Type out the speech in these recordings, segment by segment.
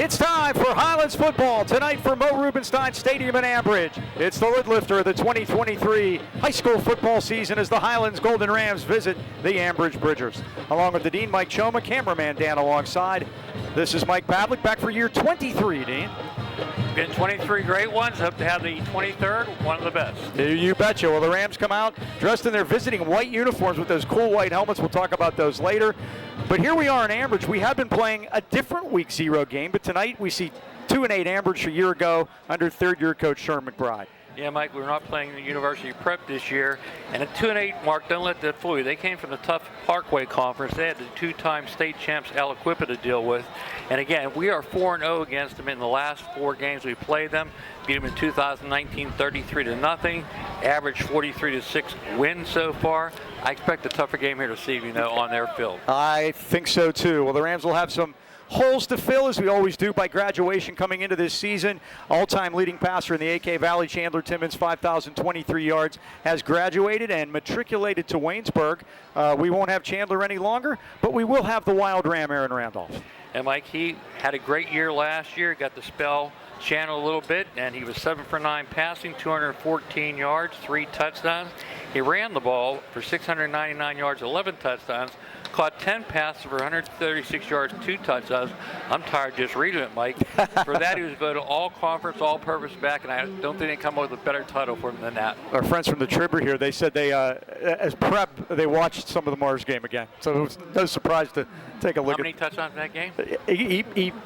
It's time for Highlands football tonight from Mo Rubenstein Stadium in Ambridge. It's the lid lifter of the 2023 high school football season as the Highlands Golden Rams visit the Ambridge Bridgers. Along with the Dean, Mike Choma, cameraman Dan alongside. This is Mike Pavlik back for year 23, Dean. Been 23 great ones. Hope to have the 23rd, one of the best. You betcha. Well, the Rams come out dressed in their visiting white uniforms with those cool white helmets. We'll talk about those later. But here we are in Ambridge. We have been playing a different Week 0 game, but tonight we see 2-8 Ambridge a year ago under third-year coach Sherm McBride. Yeah, Mike, we're not playing the University Prep this year. And at 2-8, Mark, don't let that fool you. They came from the tough Parkway Conference. They had the two-time state champs Aliquippa to deal with. And again, we are 4-0 against them in the last 4 games we played them. Beat them in 2019, 33-0. Average 43-6 win so far. I expect a tougher game here this evening, though, on their field. I think so, too. Well, the Rams will have some holes to fill, as we always do by graduation coming into this season. All-time leading passer in the AK Valley, Chandler Timmons, 5,023 yards, has graduated and matriculated to Waynesburg. We won't have Chandler any longer, but we will have the Wild Ram, Aaron Randolph. And Mike, he had a great year last year, got to spell Chandler a little bit, and he was 7 for 9 passing, 214 yards, 3 touchdowns. He ran the ball for 699 yards, 11 touchdowns, caught 10 passes for 136 yards, 2 touchdowns. I'm tired just reading it, Mike. For that, he was voted all-conference, all-purpose back, and I don't think they come up with a better title for him than that. Our friends from the Tribber here, they said they, as prep, they watched some of the Mars game again. So it was no surprise to take a look How many touchdowns in that game?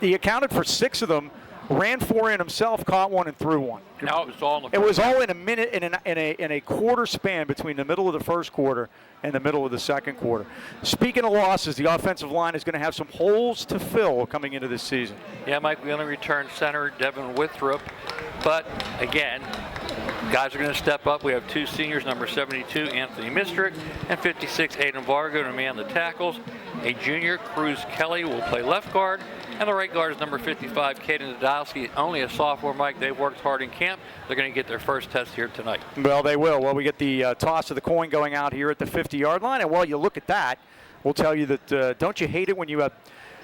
He accounted for 6 of them. Ran 4 in himself, caught 1, and threw 1. No, it was all in the first. It was all in a minute, in a quarter span between the middle of the first quarter and the middle of the second quarter. Speaking of losses, the offensive line is going to have some holes to fill coming into this season. Yeah, Mike, we only returned center Devin Withrop, but again, guys are going to step up. We have 2 seniors, number 72, Anthony Mistrick, and 56, Aiden Vargo, to man the tackles. A junior, Cruz Kelly, will play left guard. And the right guard is number 55, Caden Nadolski, only a sophomore, Mike. They've worked hard in camp. They're going to get their first test here tonight. Well, they will. Well, we get the toss of the coin going out here at the 50-yard line. And while you look at that, we'll tell you that don't you hate it when you have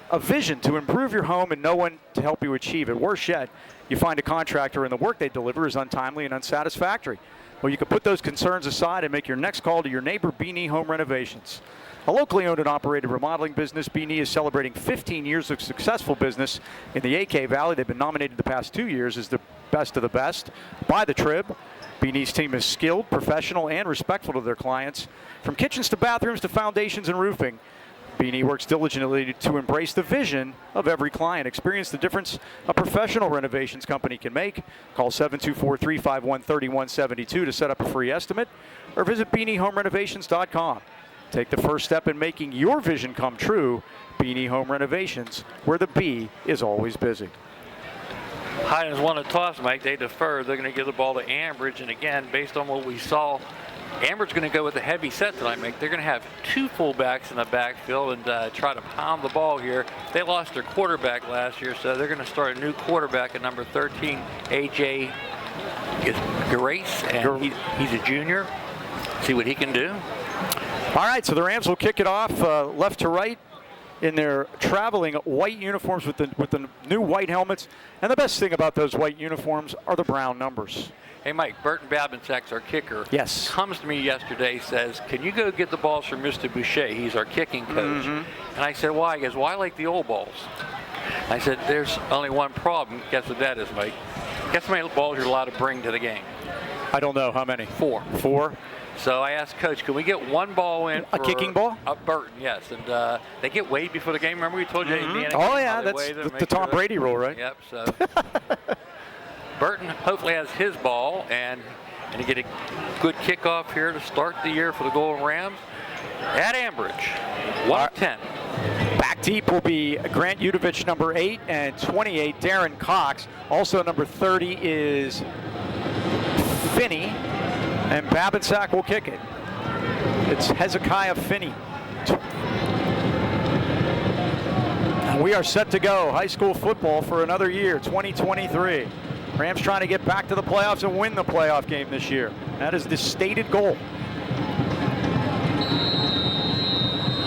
a vision to improve your home and no one to help you achieve it? Worse yet, you find a contractor and the work they deliver is untimely and unsatisfactory. Well, you can put those concerns aside and make your next call to your neighbor, B&E Home Renovations. A locally owned and operated remodeling business, B&E is celebrating 15 years of successful business in the AK Valley. They've been nominated the past 2 years as the best of the best by the Trib. B&E's team is skilled, professional, and respectful to their clients. From kitchens to bathrooms to foundations and roofing, B&E works diligently to embrace the vision of every client. Experience the difference a professional renovations company can make. Call 724-351-3172 to set up a free estimate or visit BeanieHomeRenovations.com. Take the first step in making your vision come true. B&E Home Renovations, where the B is always busy. Highlands won a toss, Mike. They defer. They're going to give the ball to Ambridge. And again, based on what we saw, Ambridge going to go with a heavy set tonight, Mike. They're going to have 2 fullbacks in the backfield and try to pound the ball here. They lost their quarterback last year, so they're going to start a new quarterback at number 13, A.J. Grace, and he's a junior. See what he can do. All right, so the Rams will kick it off left to right in their traveling white uniforms with the new white helmets. And the best thing about those white uniforms are the brown numbers. Hey, Mike, Burton Babinsack's our kicker. Yes. Comes to me yesterday, says, can you go get the balls from Mr. Boucher? He's our kicking coach. And I said, why? He goes, well, I like the old balls. I said, there's only one problem. Guess what that is, Mike? Guess how many balls you're allowed to bring to the game? I don't know. How many? 4. 4? So I asked Coach, can we get 1 ball in for a kicking ball? A Burton, yes. And they get weighed before the game. Remember we told you Indiana? Oh, yeah, that's the Tom Brady rule, right? Yep, so Burton hopefully has his ball and to get a good kickoff here to start the year for the Golden Rams at Ambridge. 1-10. Back deep will be Grant Udovich, number 8, and 28, Darren Cox. Also number 30 is Finney. And Babinsack will kick it. It's Hezekiah Finney. And we are set to go. High school football for another year, 2023. Rams trying to get back to the playoffs and win the playoff game this year. That is the stated goal.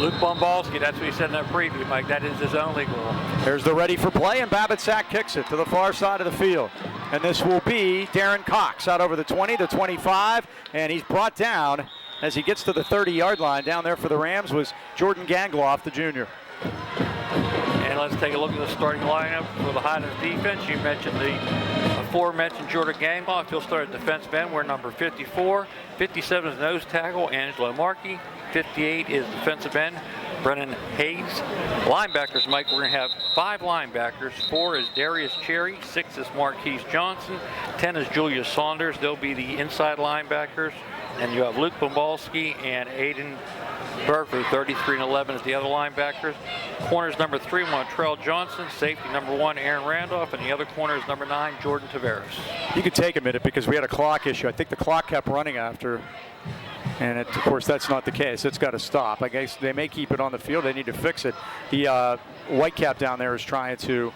Luke Bombalski, that's what he said in that preview, Mike. That is his only goal. There's the ready for play, and Babbitt-Sack kicks it to the far side of the field. And this will be Darren Cox out over the 20, the 25, and he's brought down as he gets to the 30-yard line. Down there for the Rams was Jordan Gangloff, the junior. And let's take a look at the starting lineup for the Highlands defense. You mentioned the aforementioned Jordan Gangloff. He'll start at defensive end. We're number 54. 57 is nose tackle, Angelo Markey. 58 is defensive end, Brennan Hayes. Linebackers, Mike, we're going to have 5 linebackers. 4 is Darius Cherry. 6 is Marquise Johnson. 10 is Julius Saunders. They'll be the inside linebackers. And you have Luke Bombalski and Aiden Burford, 33 and 11 is the other linebackers. Corners number 3, Montrell Johnson. Safety number 1, Aaron Randolph. And the other corner is number 9, Jordan Tavares. You could take a minute because we had a clock issue. I think the clock kept running after. And of course, that's not the case. It's got to stop. I guess they may keep it on the field. They need to fix it. The Whitecap down there is trying to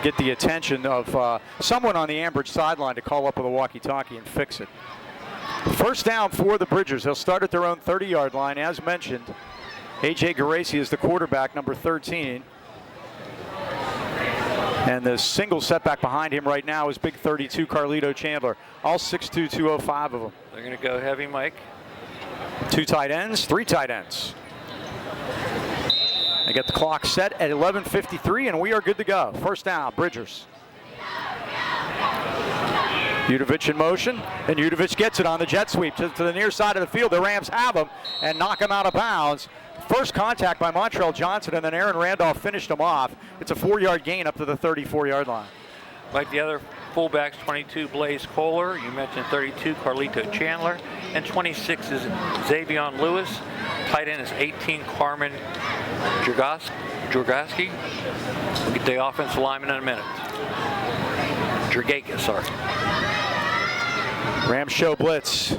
get the attention of someone on the Ambridge sideline to call up with a walkie-talkie and fix it. First down for the Bridgers. They'll start at their own 30-yard line. As mentioned, A.J. Geraci is the quarterback, number 13. And the single setback behind him right now is big 32, Carlito Chandler. All 6'2", 205 of them. They're going to go heavy, Mike. 2 tight ends, 3 tight ends. They get the clock set at 11:53, and we are good to go. First down, Bridgers. Udovich in motion, and Udovich gets it on the jet sweep to the near side of the field. The Rams have him and knock him out of bounds. First contact by Montrell Johnson, and then Aaron Randolph finished him off. It's a 4-yard gain up to the 34-yard line. Like the other fullbacks, 22, Blaze Kohler. You mentioned 32, Carlito Chandler. And 26 is Xavion Lewis. Tight end is 18, Carmen Jorgaski. We'll get the offensive lineman in a minute. Jorgakis, sorry. Rams show blitz.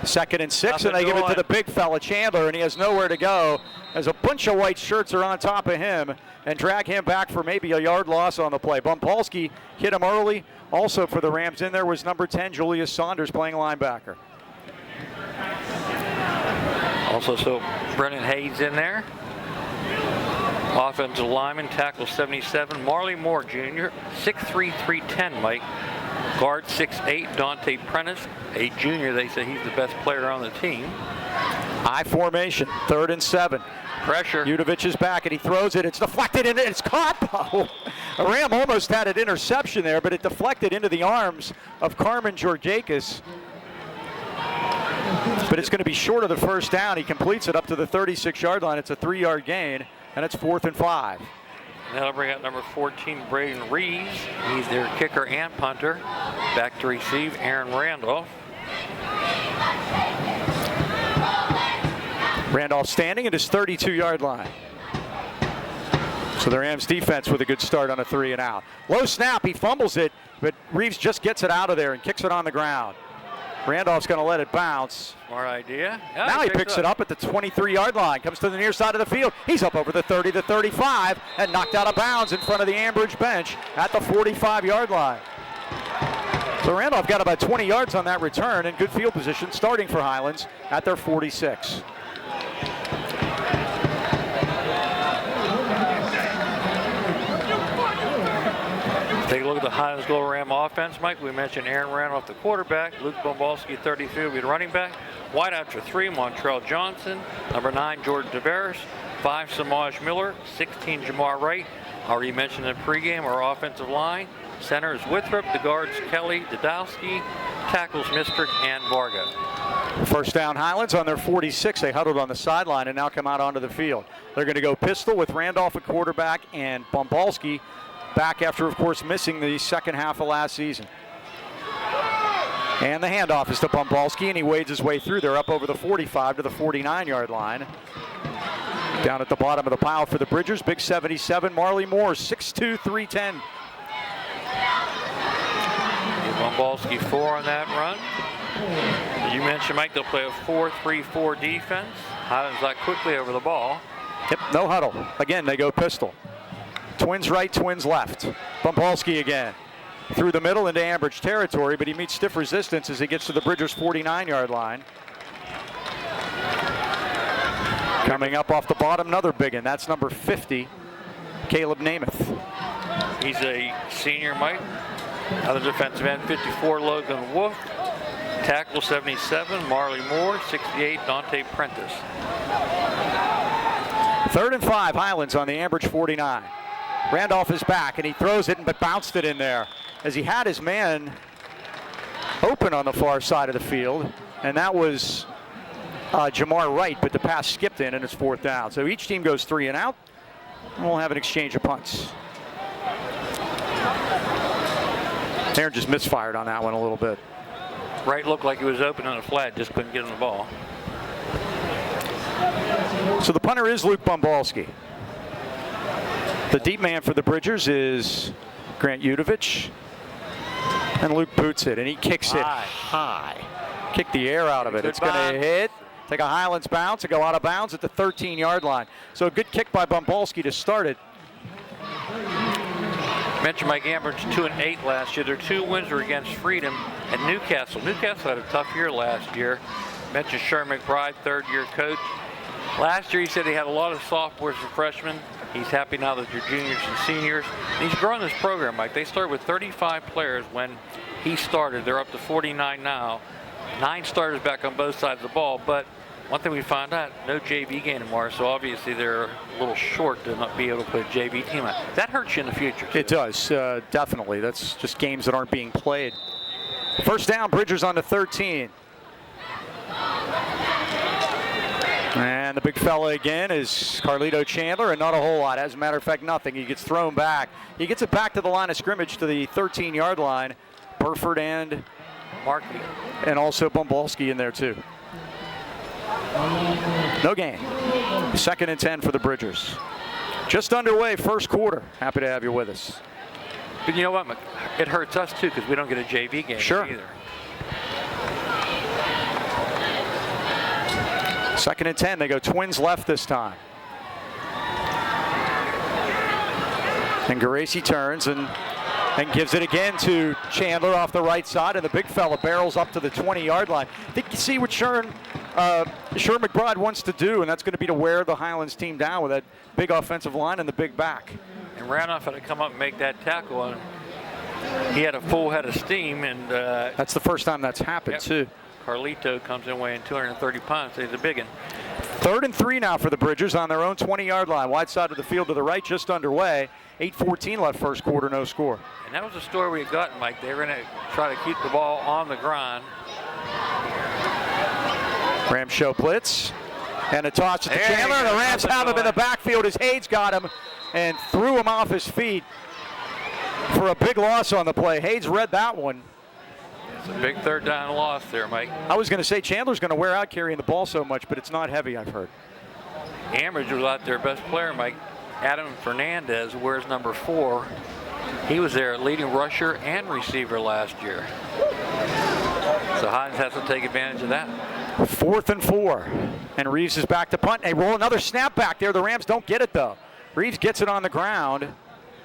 2nd and 6, and they give it to the big fella, Chandler, and he has nowhere to go as a bunch of white shirts are on top of him and drag him back for maybe a yard loss on the play. Bumpolsky hit him early. Also for the Rams in there was number 10, Julius Saunders, playing linebacker. Also, so Brennan Hayes in there. Offensive lineman, tackle 77, Marley Moore Jr., 6'3", 310, Mike. Guard 6'8", Dante Prentice, a junior. They say he's the best player on the team. I formation, 3rd and 7. Pressure. Udovich is back, and he throws it. It's deflected, and it's caught. Oh, a Ram almost had an interception there, but it deflected into the arms of Carmen Jorgakis. But it's going to be short of the first down. He completes it up to the 36-yard line. It's a 3-yard gain, and it's 4th and 5. That'll bring out number 14, Braden Reeves. He's their kicker and punter. Back to receive, Aaron Randolph. Randolph standing at his 32-yard line. So the Rams defense with a good start on a 3 and out. Low snap, he fumbles it, but Reeves just gets it out of there and kicks it on the ground. Randolph's going to let it bounce. Smart idea. Yeah, now he picks it up at the 23-yard line. Comes to the near side of the field. He's up over the 30 to 35 and knocked out of bounds in front of the Ambridge bench at the 45-yard line. So Randolph got about 20 yards on that return in good field position, starting for Highlands at their 46. Take a look at the Highlands Glow Ram offense, Mike. We mentioned Aaron Randolph, the quarterback. Luke Bombalski, 33, will be the running back. Wide out for 3, Montrell Johnson. Number 9, Jordan Tavares. 5, Samaj Miller. 16, Jamar Wright. Already mentioned in pregame, our offensive line. Center is Withrop. The guards, Kelly, Dodowski. Tackles, Mistrick, and Varga. First down, Highlands on their 46. They huddled on the sideline and now come out onto the field. They're going to go pistol with Randolph at quarterback and Bombalski back after, of course, missing the second half of last season. And the handoff is to Bombalski, and he wades his way through. They're up over the 45 to the 49-yard line. Down at the bottom of the pile for the Bridgers, big 77, Marley Moore, 6'2", 310. Bombalski 4 on that run. You mentioned, Mike, they'll play a 4-3-4 defense. Highlands like quickly over the ball. Yep, no huddle. Again, they go pistol. Twins right, twins left. Bombalski again. Through the middle into Ambridge territory, but he meets stiff resistance as he gets to the Bridgers 49-yard line. Coming up off the bottom, another big one. That's number 50, Caleb Namath. He's a senior, Mike. Other defensive end, 54, Logan Wolf. Tackle, 77, Marley Moore. 68, Dante Prentice. 3rd and 5, Highlands on the Ambridge 49. Randolph is back, and he throws it, but bounced it in there as he had his man open on the far side of the field, and that was Jamar Wright, but the pass skipped in, and it's 4th down. So each team goes 3 and out, and we'll have an exchange of punts. Aaron just misfired on that one a little bit. Wright looked like he was open on a flat, just couldn't get on the ball. So the punter is Luke Bumbalski. The deep man for the Bridgers is Grant Udovich. And Luke boots it, and he kicks it high. Kick the air out of it. It's going to hit, take a Highlands bounce, and go out of bounds at the 13-yard line. So a good kick by Bumbalski to start it. Mentioned Mike Ambridge 2-8 last year. Their 2 wins were against Freedom and Newcastle. Newcastle had a tough year last year. Mentioned Sherman McBride, 3rd-year coach. Last year he said he had a lot of sophomores and freshmen. He's happy now that they're juniors and seniors. And he's growing this program, Mike. They started with 35 players when he started. They're up to 49 now. 9 starters back on both sides of the ball. But one thing we found out, no JV game tomorrow, so obviously they're a little short to not be able to put a JV team on. That hurts you in the future, too. It does, definitely. That's just games that aren't being played. 1st down, Bridgers on to 13. And the big fella again is Carlito Chandler, and not a whole lot. As a matter of fact, nothing. He gets thrown back. He gets it back to the line of scrimmage to the 13-yard line. Burford and Markey. And also Bumbalski in there, too. No gain. 2nd and 10 for the Bridgers. Just underway, 1st quarter. Happy to have you with us. But you know what? It hurts us, too, because we don't get a JV game either. 2nd and 10. They go Twins left this time. And Geraci turns and gives it again to Chandler off the right side, and the big fella barrels up to the 20-yard line. I think you see what Sherman McBride wants to do, and that's going to be to wear the Highlands team down with that big offensive line and the big back. And Randolph had to come up and make that tackle, and he had a full head of steam. And that's the first time that's happened, too. Carlito comes in weighing 230 pounds. He's a big one. 3rd and 3 now for the Bridgers on their own 20-yard line. Wide side of the field to the right, just underway. 8:14 left 1st quarter, no score. And that was the story we got, Mike. They were going to try to keep the ball on the ground. Rams show blitz. And a toss to Chandler. The Rams have him in the backfield as Hayes got him and threw him off his feet for a big loss on the play. Hayes read that one. It's a big 3rd down loss there, Mike. I was going to say Chandler's going to wear out carrying the ball so much, but it's not heavy, I've heard. Ambridge was out their best player, Mike. Adam Fernandez wears number 4. He was their leading rusher and receiver last year. So Hines has to take advantage of that. 4th and 4. And Reeves is back to punt. They roll another snap back there. The Rams don't get it, though. Reeves gets it on the ground.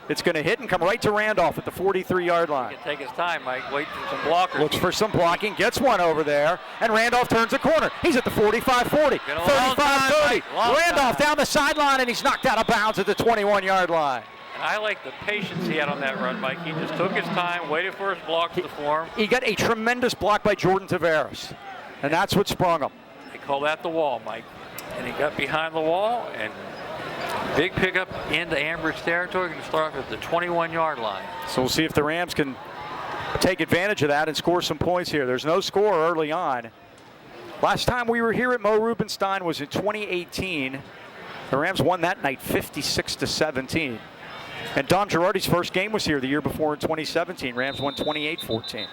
It's going to hit and come right to Randolph at the 43-yard line. He can take his time, Mike. Wait for some blockers. Looks for some blocking. Gets one over there. And Randolph turns the corner. He's at the 45-40. 35-30. Randolph down the sideline, and he's knocked out of bounds at the 21-yard line. And I like the patience he had on that run, Mike. He just took his time, waited for his blocks to form. He got a tremendous block by Jordan Tavares. And that's what sprung him. They call that the wall, Mike. And he got behind the wall, and big pickup into Ambridge territory. Going to start off at the 21-yard line. So we'll see if the Rams can take advantage of that and score some points here. There's no score early on. Last time we were here at Mo Rubenstein was in 2018. The Rams won that night 56-17. And Dom Girardi's first game was here the year before in 2017. Rams won 28-14.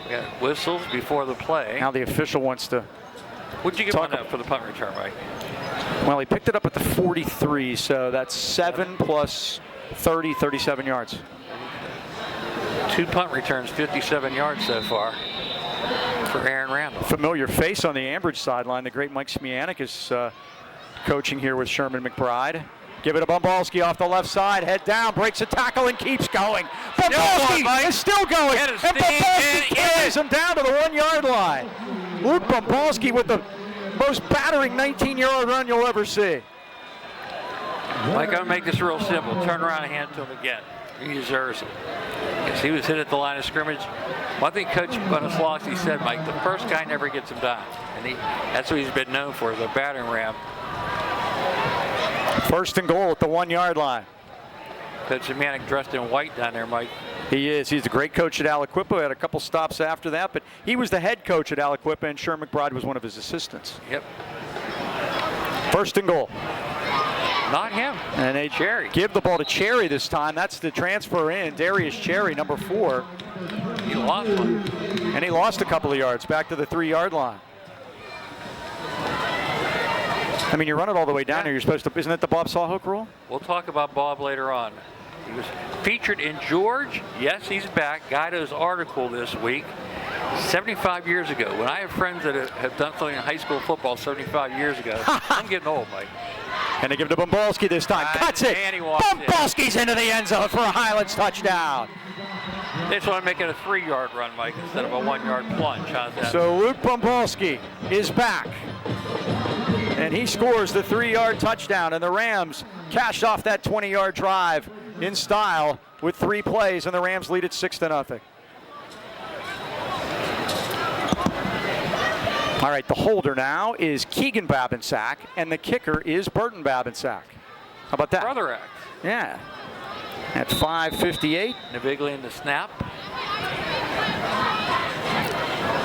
We got whistles before the play. Now the official wants to. What'd you give on that for the punt return, Mike? Well, he picked it up at the 43, so that's 7 plus 30, 37 yards. 2 punt returns, 57 yards so far for Aaron Randall. Familiar face on the Ambridge sideline. The great Mike Smianik is coaching here with Sherman McBride. Give it to Bumbalski off the left side. Head down, breaks a tackle, and keeps going. Bumbalski is still going. And Bumbalski carries him down to the 1-yard line. Luke Bumbalski with the most battering 19-yard run you'll ever see. Mike, I'm going to make this real simple. Turn around and hand it to him again. He deserves it. Because he was hit at the line of scrimmage. One thing Coach Bonaslawski said, Mike, the first guy never gets him down. And that's what he's been known for, the battering ram. First and goal at the 1-yard line. Coach Zemanek dressed in white down there, Mike. He is. He's a great coach at Aliquippa. Had a couple stops after that, but he was the head coach at Aliquippa, and Sherm McBride was one of his assistants. Yep. First and goal. Not him. And they Cherry. give the ball to Cherry this time. That's the transfer in. Darius Cherry, number 4. He lost one. And he lost a couple of yards back to the 3-yard line. I mean, you run it all the way down here. You're supposed to, isn't it the Bob Sawhook rule? We'll talk about Bob later on. He was featured in George. Yes, he's back. Guido's article this week. 75 years ago. When I have friends that have done something in high school football 75 years ago, I'm getting old, Mike. And they give it to Bumbalski this time. Cuts it. Bumbalski's into the end zone for a Highlands touchdown. They just want to make it a 3-yard run, Mike, instead of a 1-yard plunge. How's that? So Luke Bumbalski is back. And he scores the 3-yard touchdown. And the Rams cashed off that 20-yard drive in style with 3 plays. And the Rams lead it 6-0. All right, the holder now is Keegan Babinsack, and the kicker is Burton Babinsack. How about that? Brother act. Yeah. At 5:58. Navigli in the snap.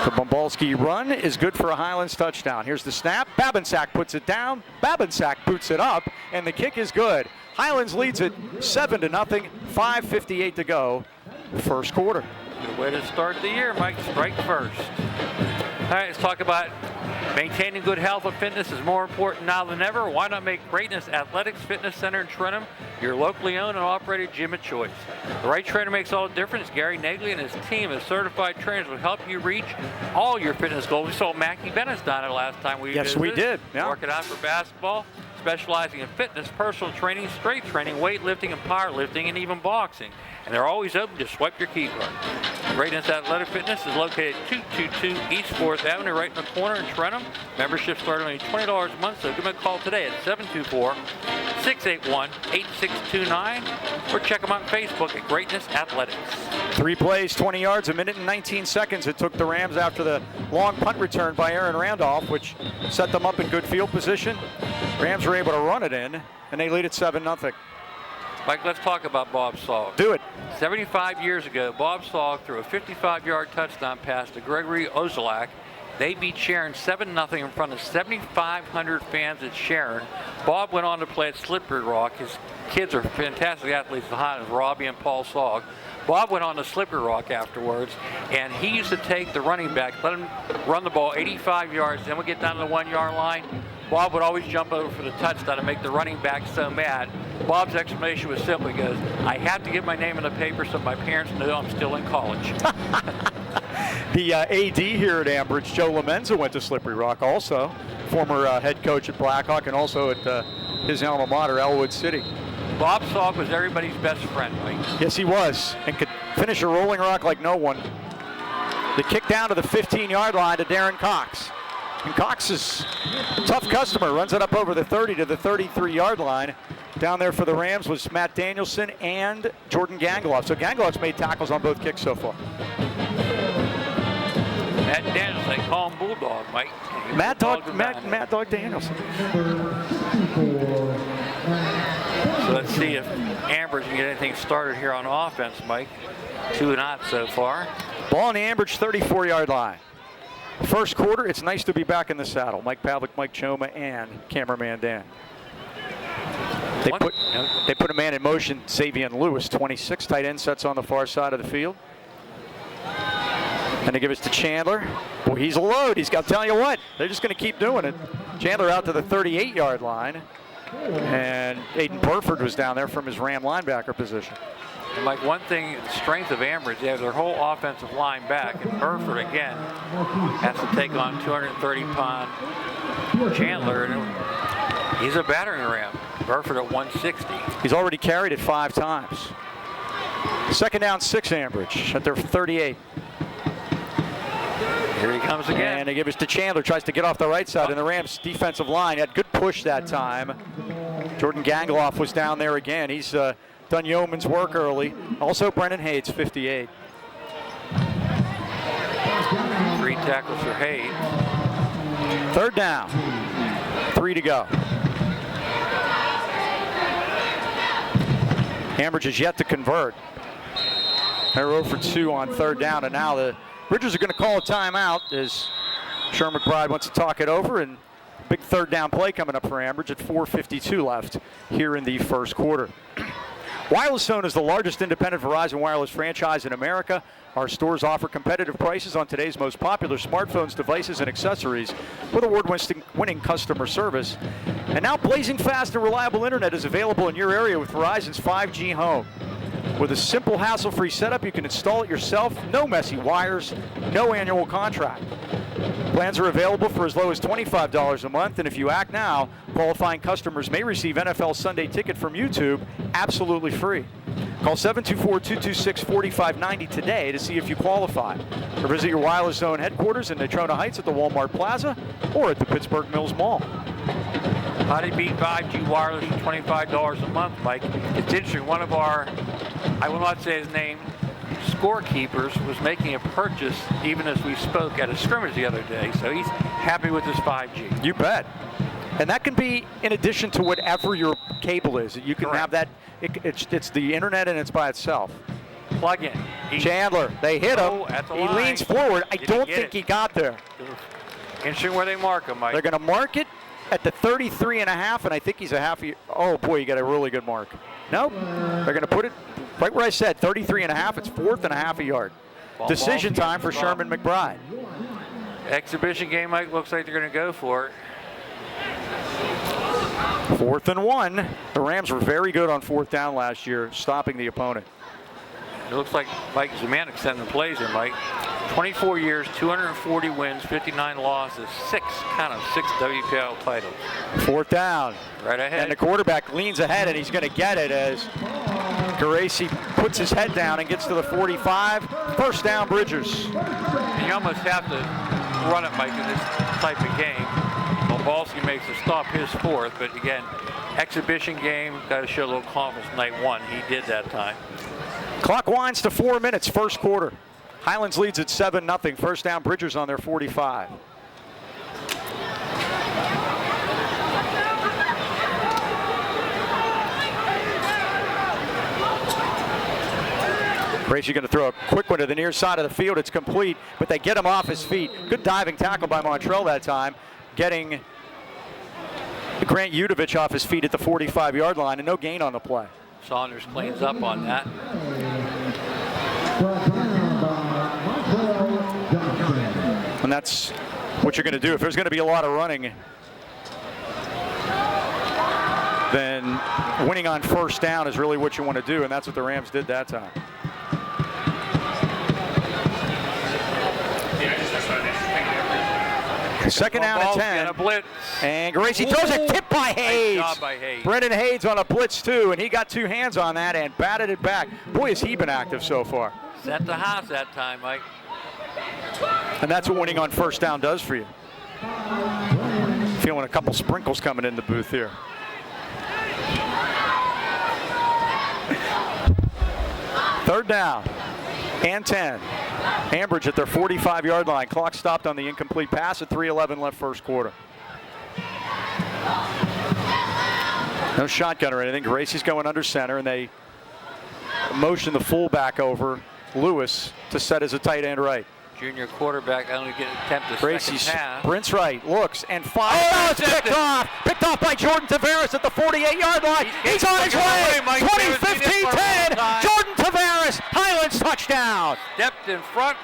The Bumbalski run is good for a Highlands touchdown. Here's the snap. Babinsack puts it down. Babinsack boots it up, and the kick is good. Highlands leads it 7-0. 5:58 to go. First quarter. Good way to start the year, Mike. Strike first. All right, let's talk about maintaining good health and fitness is more important now than ever. Why not make Greatness Athletics Fitness Center in Trenton your locally owned and operated gym of choice? The right trainer makes all the difference. Gary Nagley and his team of certified trainers will help you reach all your fitness goals. We saw Mackie Bennett's down there last time we visited. Yes, we did. Yeah. Working out for basketball, specializing in fitness, personal training, strength training, weightlifting, and powerlifting, and even boxing. And they're always open to swipe your key card. Greatness Athletic Fitness is located at 222 East 4th Avenue, right in the corner in Trenton. Membership starts only $20 a month, so give them a call today at 724-681-8629 or check them out on Facebook at Greatness Athletics. 3 plays, 20 yards, 1 minute and 19 seconds. It took the Rams after the long punt return by Aaron Randolph, which set them up in good field position. Rams were able to run it in, and they lead it 7-0. Mike, let's talk about Bob Salk. Do it. 75 years ago, Bob Salk threw a 55-yard touchdown pass to Gregory Ozolak. They beat Sharon 7-0 in front of 7,500 fans at Sharon. Bob went on to play at Slippery Rock. His kids are fantastic athletes behind him, Robbie and Paul Salk. Bob went on to Slippery Rock afterwards, and he used to take the running back, let him run the ball 85 yards, then we'd get down to the 1-yard line. Bob would always jump over for the touchdown and make the running back so mad. Bob's explanation was simple. He goes, I have to get my name in the paper so my parents know I'm still in college. The AD here at Ambridge, Joe Lamenza, went to Slippery Rock also. Former head coach at Blackhawk and also at his alma mater, Elwood City. Bob Salk was everybody's best friend, Mike. Yes, he was, and could finish a rolling rock like no one. The kick down to the 15-yard line to Darren Cox. And Cox is a tough customer, runs it up over the 30 to the 33-yard line. Down there for the Rams was Matt Danielson and Jordan Gangloff. So Gangloff's made tackles on both kicks so far. Matt Danielson, they call him Bulldog, Mike. Mad Dog Danielson. So let's see if Ambridge can get anything started here on offense, Mike. 2-0 so far. Ball on the Ambridge 34-yard line. First quarter, it's nice to be back in the saddle. Mike Pavlik, Mike Choma, and cameraman Dan. They put a man in motion, Xavier Lewis, 26, tight end, sets on the far side of the field. And they give us to Chandler. Boy, he's a load. I'll tell you what, they're just going to keep doing it. Chandler out to the 38-yard line. And Aiden Burford was down there from his Ram linebacker position. And like one thing, the strength of Ambridge, they have their whole offensive line back. And Burford, again, has to take on 230-pound Chandler. And he's a battering ram. Burford at 160. He's already carried it 5 times. Second down, 6 Ambridge at their 38. Here he comes again. And they give it to Chandler, tries to get off the right side, and the Rams defensive line had good push that time. Jordan Gangloff was down there again. He's done yeoman's work early. Also Brennan Hayes, 58. 3 tackles for Hayes. 3rd down, 3 to go. Ambridge is yet to convert. They're 0 for 2 on 3rd down, and now the Bridgers are going to call a timeout as Sherman McBride wants to talk it over, and big 3rd down play coming up for Ambridge at 4:52 left here in the 1st quarter. Wireless Zone is the largest independent Verizon wireless franchise in America. Our stores offer competitive prices on today's most popular smartphones, devices, and accessories with award-winning customer service. And now blazing fast and reliable internet is available in your area with Verizon's 5G Home. With a simple, hassle-free setup, you can install it yourself. No messy wires, no annual contract. Plans are available for as low as $25 a month, and if you act now, qualifying customers may receive NFL Sunday Ticket from YouTube absolutely free. Call 724-226-4590 today to see if you qualify. Or visit your Wireless Zone headquarters in Natrona Heights at the Walmart Plaza or at the Pittsburgh Mills Mall. How do you beat 5G wireless for $25 a month, Mike? It's interesting. One of our, I will not say his name, scorekeepers was making a purchase even as we spoke at a scrimmage the other day. So he's happy with his 5G. You bet. And that can be in addition to whatever your cable is. You can Correct. have that. It's the internet and it's by itself. Plug in. Chandler, they hit him. That's a He line. leans forward. I Didn't don't get think it. he got there. Interesting where they mark him, Mike. They're going to mark it at the 33.5, and I think he's a half. Oh boy, you got a really good mark. No, they're going to put it right where I said, 33.5. It's 4th and a half a yard. Decision time for Sherman McBride. Exhibition game, Mike. Looks like they're going to go for it. 4th and 1. The Rams were very good on 4th down last year, stopping the opponent. It looks like Mike Zemanek sending the plays here, Mike. 24 years, 240 wins, 59 losses, 6 WPL titles. 4th down. Right ahead. And the quarterback leans ahead, and he's going to get it as Geraci puts his head down and gets to the 45. 1st down, Bridgers. You almost have to run it, Mike, in this type of game. Mobalski makes a stop, his 4th, but again, exhibition game, got to show a little confidence night 1. He did that time. Clock winds to 4 minutes, 1st quarter. Highlands leads at 7-0. 1st down, Bridgers on their 45. Gracie going to throw a quick one to the near side of the field. It's complete, but they get him off his feet. Good diving tackle by Montrell that time, getting Grant Udovich off his feet at the 45-yard line, and no gain on the play. Saunders cleans up on that. And that's what you're going to do. If there's going to be a lot of running, then winning on 1st down is really what you want to do, and that's what the Rams did that time. Second down and 10. And a blitz. And Gracie throws a tip by Hayes. Nice job by Hayes. Brendan Hayes on a blitz too, and he got 2 hands on that and batted it back. Boy, has he been active so far. Set the house that time, Mike. And that's what winning on 1st down does for you. Feeling a couple sprinkles coming in the booth here. Third down and 10. Ambridge at their 45-yard line. Clock stopped on the incomplete pass at 3:11 left 1st quarter. No shotgun or anything. Gracie's going under center, and they motion the fullback over, Lewis, to set as a tight end right. Junior quarterback only get attempt the Gracie second half. sprints right, looks, and fires. Oh, it's picked off! Picked off by Jordan Tavares at the 48-yard line. He's on his way! 20, 15, 10! Jordan Tavares, Highlands touchdown! Stepped in front,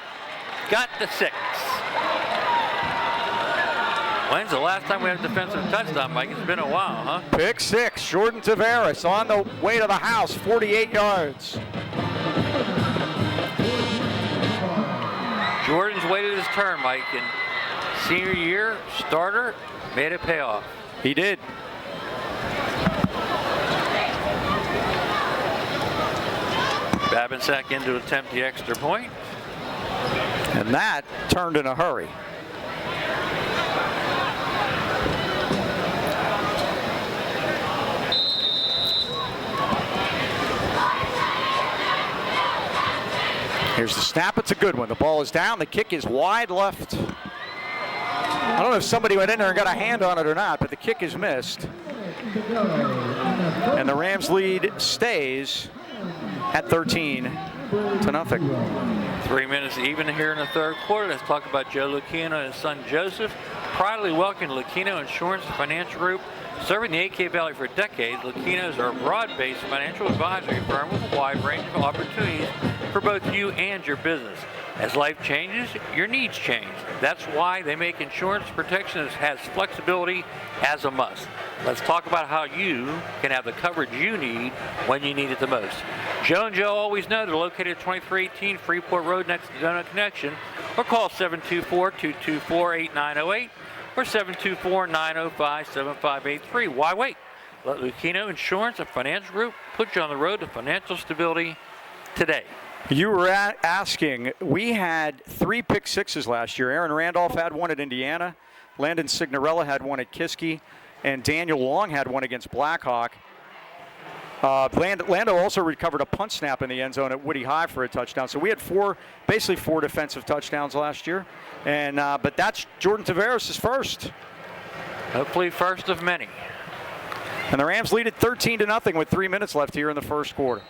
got the 6. When's the last time we had a defensive touchdown, Mike? It's been a while, huh? Pick 6, Jordan Tavares on the way to the house, 48 yards. Jordan's waited his turn, Mike, and senior year starter made it pay off. He did. Babinsack in to attempt the extra point. And that turned in a hurry. Here's the snap. It's a good one. The ball is down. The kick is wide left. I don't know if somebody went in there and got a hand on it or not, but the kick is missed. And the Rams lead stays at 13-0. 3 minutes even here in the third quarter. Let's talk about Joe Lucchino and his son Joseph. Proudly welcome Lucchino Insurance Financial Group. Serving the AK Valley for decades, Lucchino's are a broad-based financial advisory firm with a wide range of opportunities for both you and your business. As life changes, your needs change. That's why they make insurance protection has flexibility as a must. Let's talk about how you can have the coverage you need when you need it the most. Joe and Joe always know they're located at 2318 Freeport Road next to Donut Connection, or call 724-224-8908 or 724-905-7583. Why wait? Let Lucchino Insurance and Financial Group put you on the road to financial stability today. You were asking, we had 3 pick sixes last year. Aaron Randolph had one at Indiana, Landon Signorella had one at Kiski, and Daniel Long had one against Blackhawk. Lando also recovered a punt snap in the end zone at Woody High for a touchdown. So we had basically four defensive touchdowns last year. And but that's Jordan Tavares' first. Hopefully first of many. And the Rams lead at 13-0 with 3 minutes left here in the first quarter.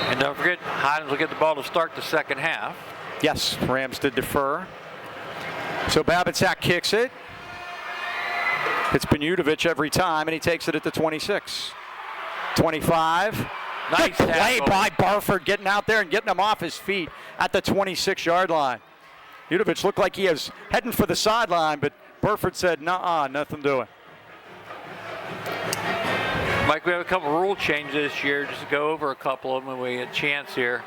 And don't forget, Highlands will get the ball to start the second half. Yes, Rams did defer. So Babinsack kicks it. It's Benutovic every time, and he takes it at the 26. 25. Nice Good play tackle by Barford, getting out there and getting him off his feet at the 26-yard line. Benutovic looked like he was heading for the sideline, but Burford said, "Nuh-uh, nothing doing." Mike, we have a couple rule changes this year, just to go over a couple of them when we get a chance here.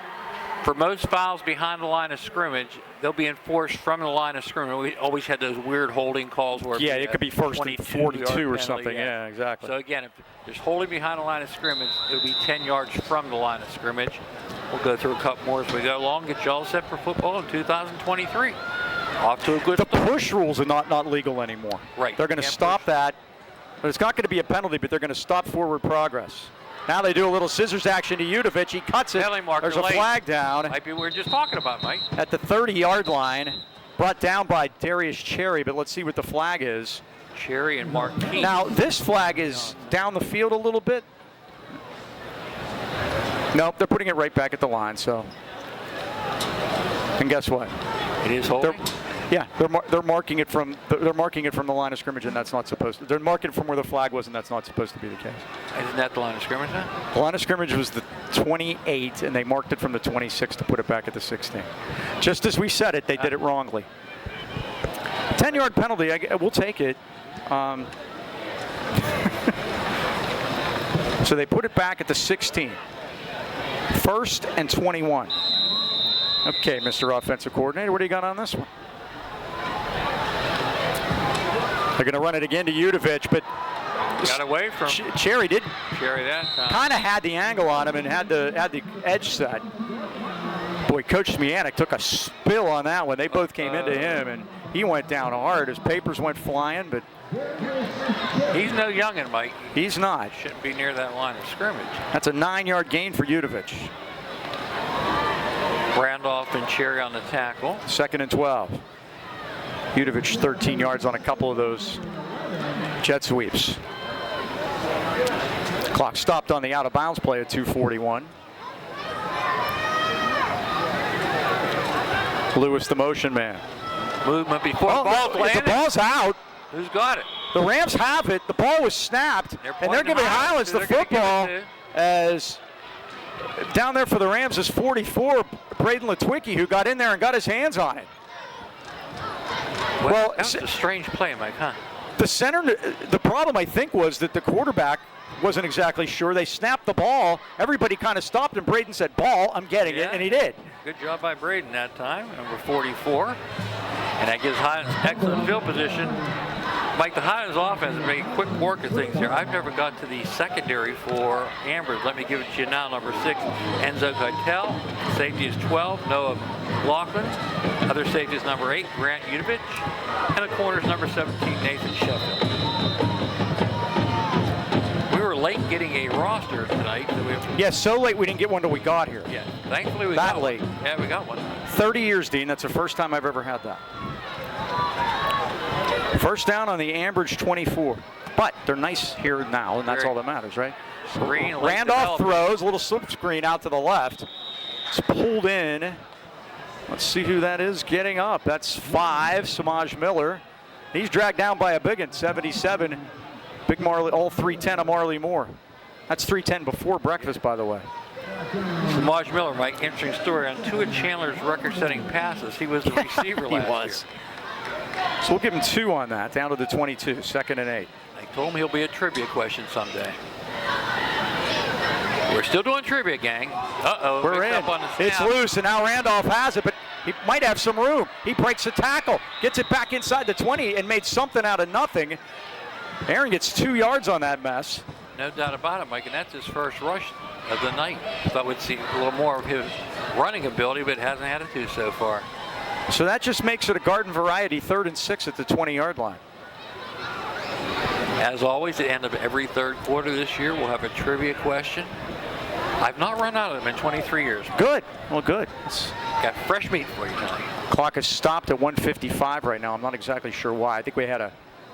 For most fouls behind the line of scrimmage, they'll be enforced from the line of scrimmage. We always had those weird holding calls where it could be first and 42 or something. Yeah, exactly. So again, if there's holding behind the line of scrimmage, it'll be 10 yards from the line of scrimmage. We'll go through a couple more as we go along, get you all set for football in 2023. Off to a good start. The push rules are not legal anymore. Right. They're going to stop that. But it's not going to be a penalty, but they're going to stop forward progress. Now they do a little scissors action to Udovic. He cuts it. There's a flag down. Might be what we were just talking about, Mike. At the 30-yard line, brought down by Darius Cherry, but let's see what the flag is. Cherry and Marquis. Now, this flag is down the field a little bit. Nope, they're putting it right back at the line, so. And guess what? It is holding? They're marking it from the line of scrimmage, and that's not supposed to. They're marking it from where the flag was, and that's not supposed to be the case. Isn't that the line of scrimmage then? The line of scrimmage was the 28, and they marked it from the 26 to put it back at the 16. Just as we said it, they did it wrongly. 10-yard penalty. We'll take it. So they put it back at the 16. 1st and 21. Okay, Mr. Offensive Coordinator, what do you got on this one? They're going to run it again to Udovic, but got away from Cherry did. Cherry that time. Kind of had the angle on him and had the edge set. Boy, Coach Smianek took a spill on that one. They both came into him, and he went down hard. His papers went flying, but he's no youngin', Mike. He's not. Shouldn't be near that line of scrimmage. That's a 9-yard gain for Udovic. Randolph and Cherry on the tackle. 2nd and 12. Udovic 13 yards on a couple of those jet sweeps. Clock stopped on the out-of-bounds play at 2:41. Lewis, the motion man. Movement before the ball's landed. The ball's out. Who's got it? The Rams have it. The ball was snapped, and they're giving Highlands the football as down there for the Rams is 44, Braden Latwicki, who got in there and got his hands on it. Well, that was a strange play, Mike, huh? The problem, I think, was that the quarterback wasn't exactly sure. They snapped the ball. Everybody kind of stopped, and Braden said, "Ball, I'm getting it," and he did. Good job by Braden that time, number 44. And that gives Highlands excellent field position. Mike, the Highlands offense is making quick work of things here. I've never got to the secondary for Ambridge. Let me give it to you now. Number 6, Enzo Keitel. Safety is 12, Noah Laughlin. Other safeties number 8, Grant Udovich. And the corners number 17, Nathan Sheffield. We were late getting a roster tonight. Yes, so late we didn't get one till we got here. Yeah, thankfully we that got late. one. Yeah, we got one. 30 years, Dean. That's the first time I've ever had that. First down on the Ambridge 24. But they're nice here now, and that's all that matters, right? Screen, Randolph throws, a little slip screen out to the left. It's pulled in. Let's see who that is getting up. That's 5, Samaj Miller. He's dragged down by a big one, 77. Big Marley, all 310 of Marley Moore. That's 310 before breakfast, by the way. Samaj Miller, Mike, interesting story. On 2 of Chandler's record-setting passes, he was the receiver last year. So we'll give him 2 on that, down to the 22, 2nd and 8. I told him he'll be a trivia question someday. We're still doing trivia, gang. Uh-oh. We're in. It's loose, and now Randolph has it, but he might have some room. He breaks a tackle, gets it back inside the 20, and made something out of nothing. Aaron gets 2 yards on that mess. No doubt about it, Mike, and that's his first rush of the night. Thought we'd see a little more of his running ability, but hasn't had it to so far. So that just makes it a garden variety 3rd and 6 at the 20-yard line. As always, at the end of every third quarter this year, we'll have a trivia question. I've not run out of them in 23 years. Good. Well, good. Got fresh meat for you tonight. Clock is stopped at 1:55 right now. I'm not exactly sure why. I think we had a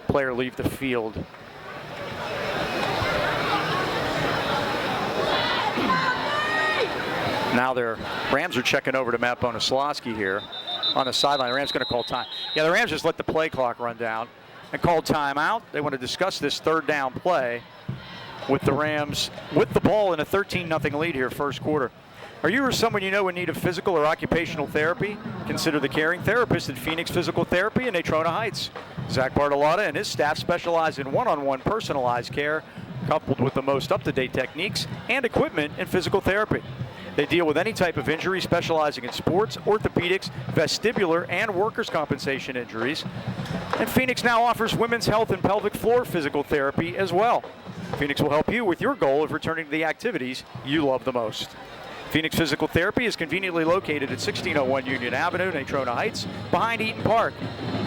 player leave the field. Now their Rams are checking over to Matt Bonoslawski here on the sideline. The Rams going to call time. Yeah, the Rams just let the play clock run down and called timeout. They want to discuss this 3rd down play with the Rams with the ball in a 13-0 lead here first quarter. Are you or someone you know in need of physical or occupational therapy? Consider the caring therapist at Phoenix Physical Therapy in Natrona Heights. Zach Bartolotta and his staff specialize in one-on-one personalized care coupled with the most up-to-date techniques and equipment in physical therapy. They deal with any type of injury, specializing in sports, orthopedics, vestibular, and workers' compensation injuries. And Phoenix now offers women's health and pelvic floor physical therapy as well. Phoenix will help you with your goal of returning to the activities you love the most. Phoenix Physical Therapy is conveniently located at 1601 Union Avenue, Natrona Heights, behind Eaton Park.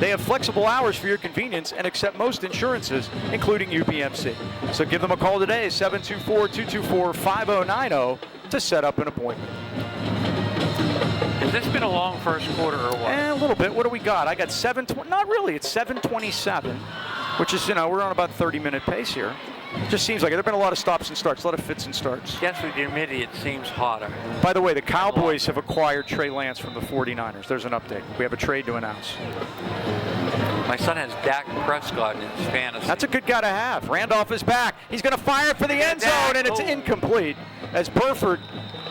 They have flexible hours for your convenience and accept most insurances, including UPMC. So give them a call today, 724-224-5090, to set up an appointment. Has this been a long first quarter or what? A little bit. What do we got? I got 7:20. Not really. It's 7:27, which is, we're on about 30-minute pace here. Just seems like it. There have been a lot of stops and starts, a lot of fits and starts. Yes, with the humidity, it seems hotter. By the way, the Cowboys have acquired Trey Lance from the 49ers. There's an update. We have a trade to announce. My son has Dak Prescott in his fantasy. That's a good guy to have. Randolph is back. He's going to fire for the end zone, and it's incomplete as Burford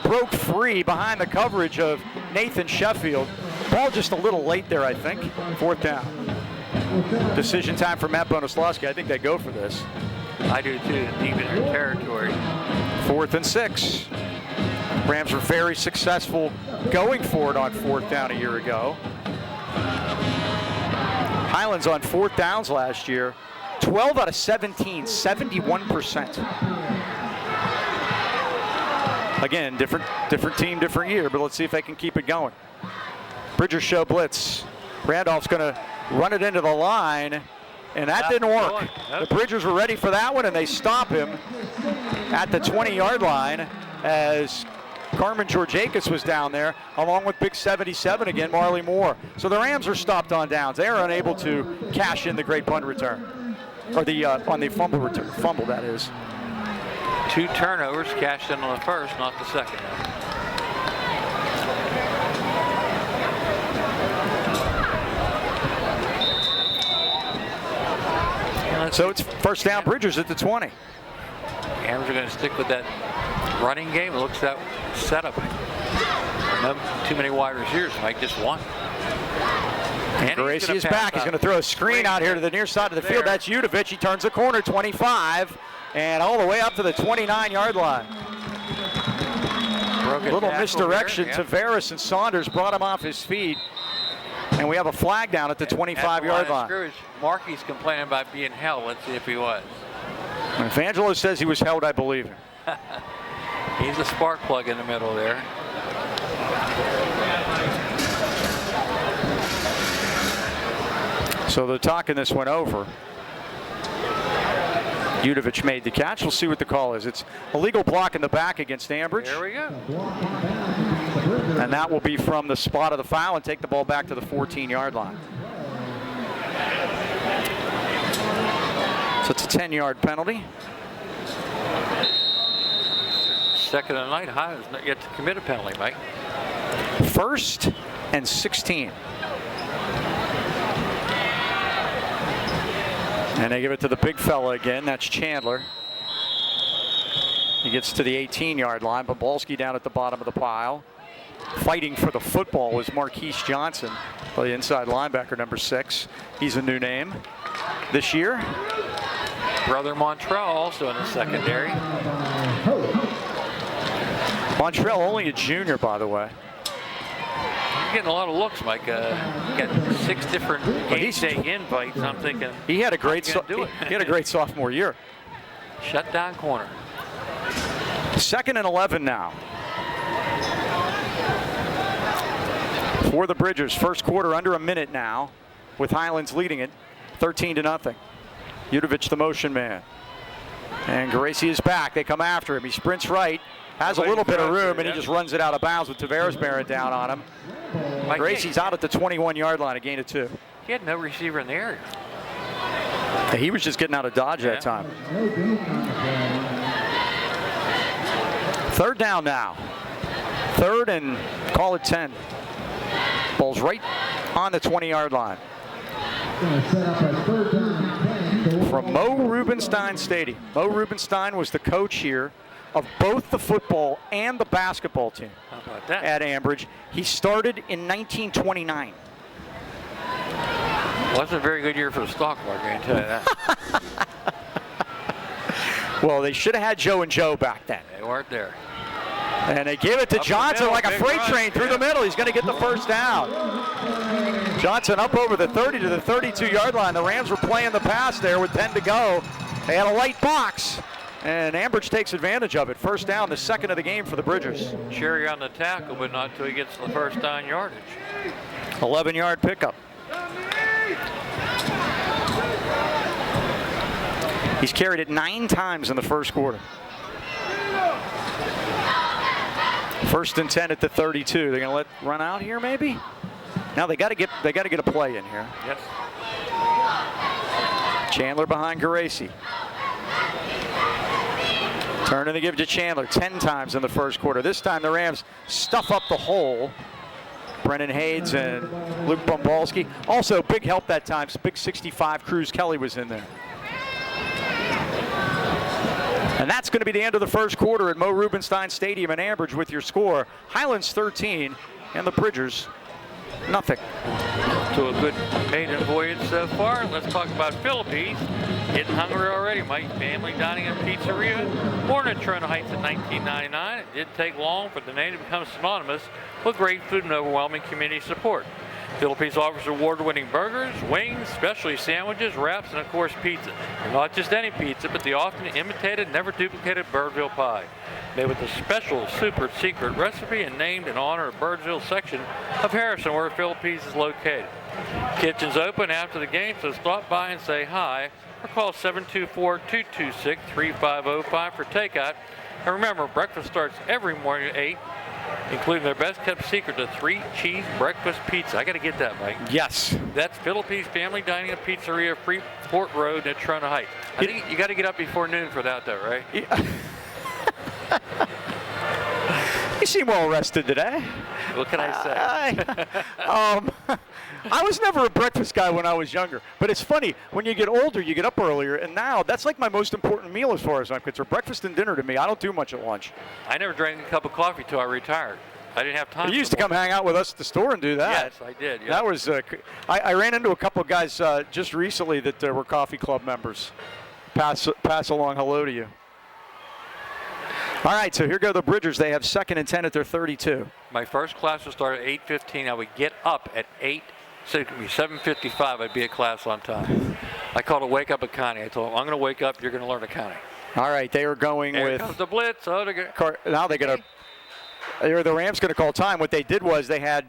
broke free behind the coverage of Nathan Sheffield. Ball just a little late there, I think. 4th down. Decision time for Matt Bonoslawski. I think they go for this. I do too, deep in their territory. 4th and 6. Rams were very successful going for it on 4th down a year ago. Highlands on 4th downs last year, 12 out of 17, 71%. Again, different team, different year, but let's see if they can keep it going. Bridgers show blitz. Randolph's going to run it into the line, and that didn't work. The Bridgers were ready for that one, and they stop him at the 20-yard line as Carmen Georgakis was down there, along with big 77 again, Marley Moore. So the Rams are stopped on downs. They are unable to cash in the great punt return, or the on the fumble return. Fumble, that is. 2 turnovers cashed in on the first, not the second. So it's first down, Bridgers at the 20. Rams are going to stick with that running game. It looks that setup. No too many wide receivers, Mike, just one. Garaci is back. He's going to throw a screen out here to the near side of the field. That's Udovich. He turns the corner, 25, and all the way up to the 29-yard line. A little misdirection. Tavares and Saunders brought him off his feet. And we have a flag down at the 25-yard line. Markey's complaining about being held. Let's see if he was. If Angelo says he was held, I believe him. He's a spark plug in the middle there. So they're talking this one over. Udovich made the catch. We'll see what the call is. It's a legal block in the back against Ambridge. There we go. And that will be from the spot of the foul and take the ball back to the 14-yard line. So it's a 10-yard penalty. Second of the night, Highlands not yet to commit a penalty, Mike. 1st and 16. And they give it to the big fella again. That's Chandler. He gets to the 18-yard line. Pavlik down at the bottom of the pile. Fighting for the football was Marquise Johnson, the inside linebacker, number 6. He's a new name this year. Brother Montrell also in the secondary. Montrell only a junior, by the way. You're getting a lot of looks, Mike. You got 6 different game day invites. I'm thinking he had a great he had a great sophomore year. Shut down corner. 2nd and 11 now. For the Bridgers, first quarter under a minute now, with Highlands leading it 13-0. Udovich the motion man. And Geraci is back. They come after him. He sprints right, has a little bit of room, and he just runs it out of bounds with Tavares bearing down on him. Geraci's out at the 21-yard line, a gain of 2. He had no receiver in the area. He was just getting out of dodge that time. 3rd down now. 3rd and call it 10. Ball's right on the 20-yard line. From Mo Rubenstein Stadium. Mo Rubenstein was the coach here of both the football and the basketball team. How about that? At Ambridge. He started in 1929. Wasn't a very good year for the stock market, I can tell you that. Well, they should have had Joe and Joe back then. They weren't there. And they give it to Johnson like a freight train through the middle. He's going to get the first down. Johnson up over the 30 to the 32-yard line. The Rams were playing the pass there with 10 to go. They had a light box, and Ambridge takes advantage of it. First down, the 2nd of the game for the Bridgers. Cherry on the tackle, but not until he gets the first down yardage. 11-yard pickup. He's carried it 9 times in the first quarter. 1st and 10 at the 32. They're going to let run out here, maybe. Now they got to get a play in here. Yes. Chandler behind Geraci. Turning to give it to Chandler 10 times in the first quarter. This time the Rams stuff up the hole. Brennan Hayes and Luke Pavlik. Also big help that time. Big 65 Cruz Kelly was in there. And that's going to be the end of the first quarter at Mo Rubenstein Stadium in Ambridge with your score. Highlands 13 and the Bridgers nothing. To a good maiden voyage so far. Let's talk about Philippines. Getting hungry already, Mike. Family Dining and Pizzeria. Born in Trona Heights in 1999. It didn't take long for the name to become synonymous with great food and overwhelming community support. Philippines offers award-winning burgers, wings, specialty sandwiches, wraps, and of course pizza. And not just any pizza, but the often imitated, never duplicated Birdville pie. Made with a special super secret recipe and named in honor of Birdville section of Harrison, where Philippines is located. Kitchen's open after the game, so stop by and say hi, or call 724-226-3505 for takeout. And remember, breakfast starts every morning at 8. Including their best kept secret, the 3-cheese breakfast pizza. I got to get that, Mike. Yes. That's Philippines Family Dining and Pizzeria, Freeport Road at Trona Heights. I think you got to get up before noon for that, though, right? Yeah. You seem well rested today. What can I say? I was never a breakfast guy when I was younger, but it's funny, when you get older, you get up earlier, and now that's like my most important meal as far as I'm concerned. Breakfast and dinner to me. I don't do much at lunch. I never drank a cup of coffee till I retired. I didn't have time. You used to come hang out with us at the store and do that. Yes, I did. Yeah. That was, I ran into a couple of guys just recently that were coffee club members. Pass along hello to you. All right, so here go the Bridgers. They have 2nd and 10 at their 32. My first class would start at 8:15. I would get up at 8. So it could be 7:55. I'd be at class on time. I called it wake up accounting. I told them, I'm going to wake up. You're going to learn accounting. All right, they are going Here with. Comes the blitz. Oh, Now they got the Rams going to call time. What they did was they had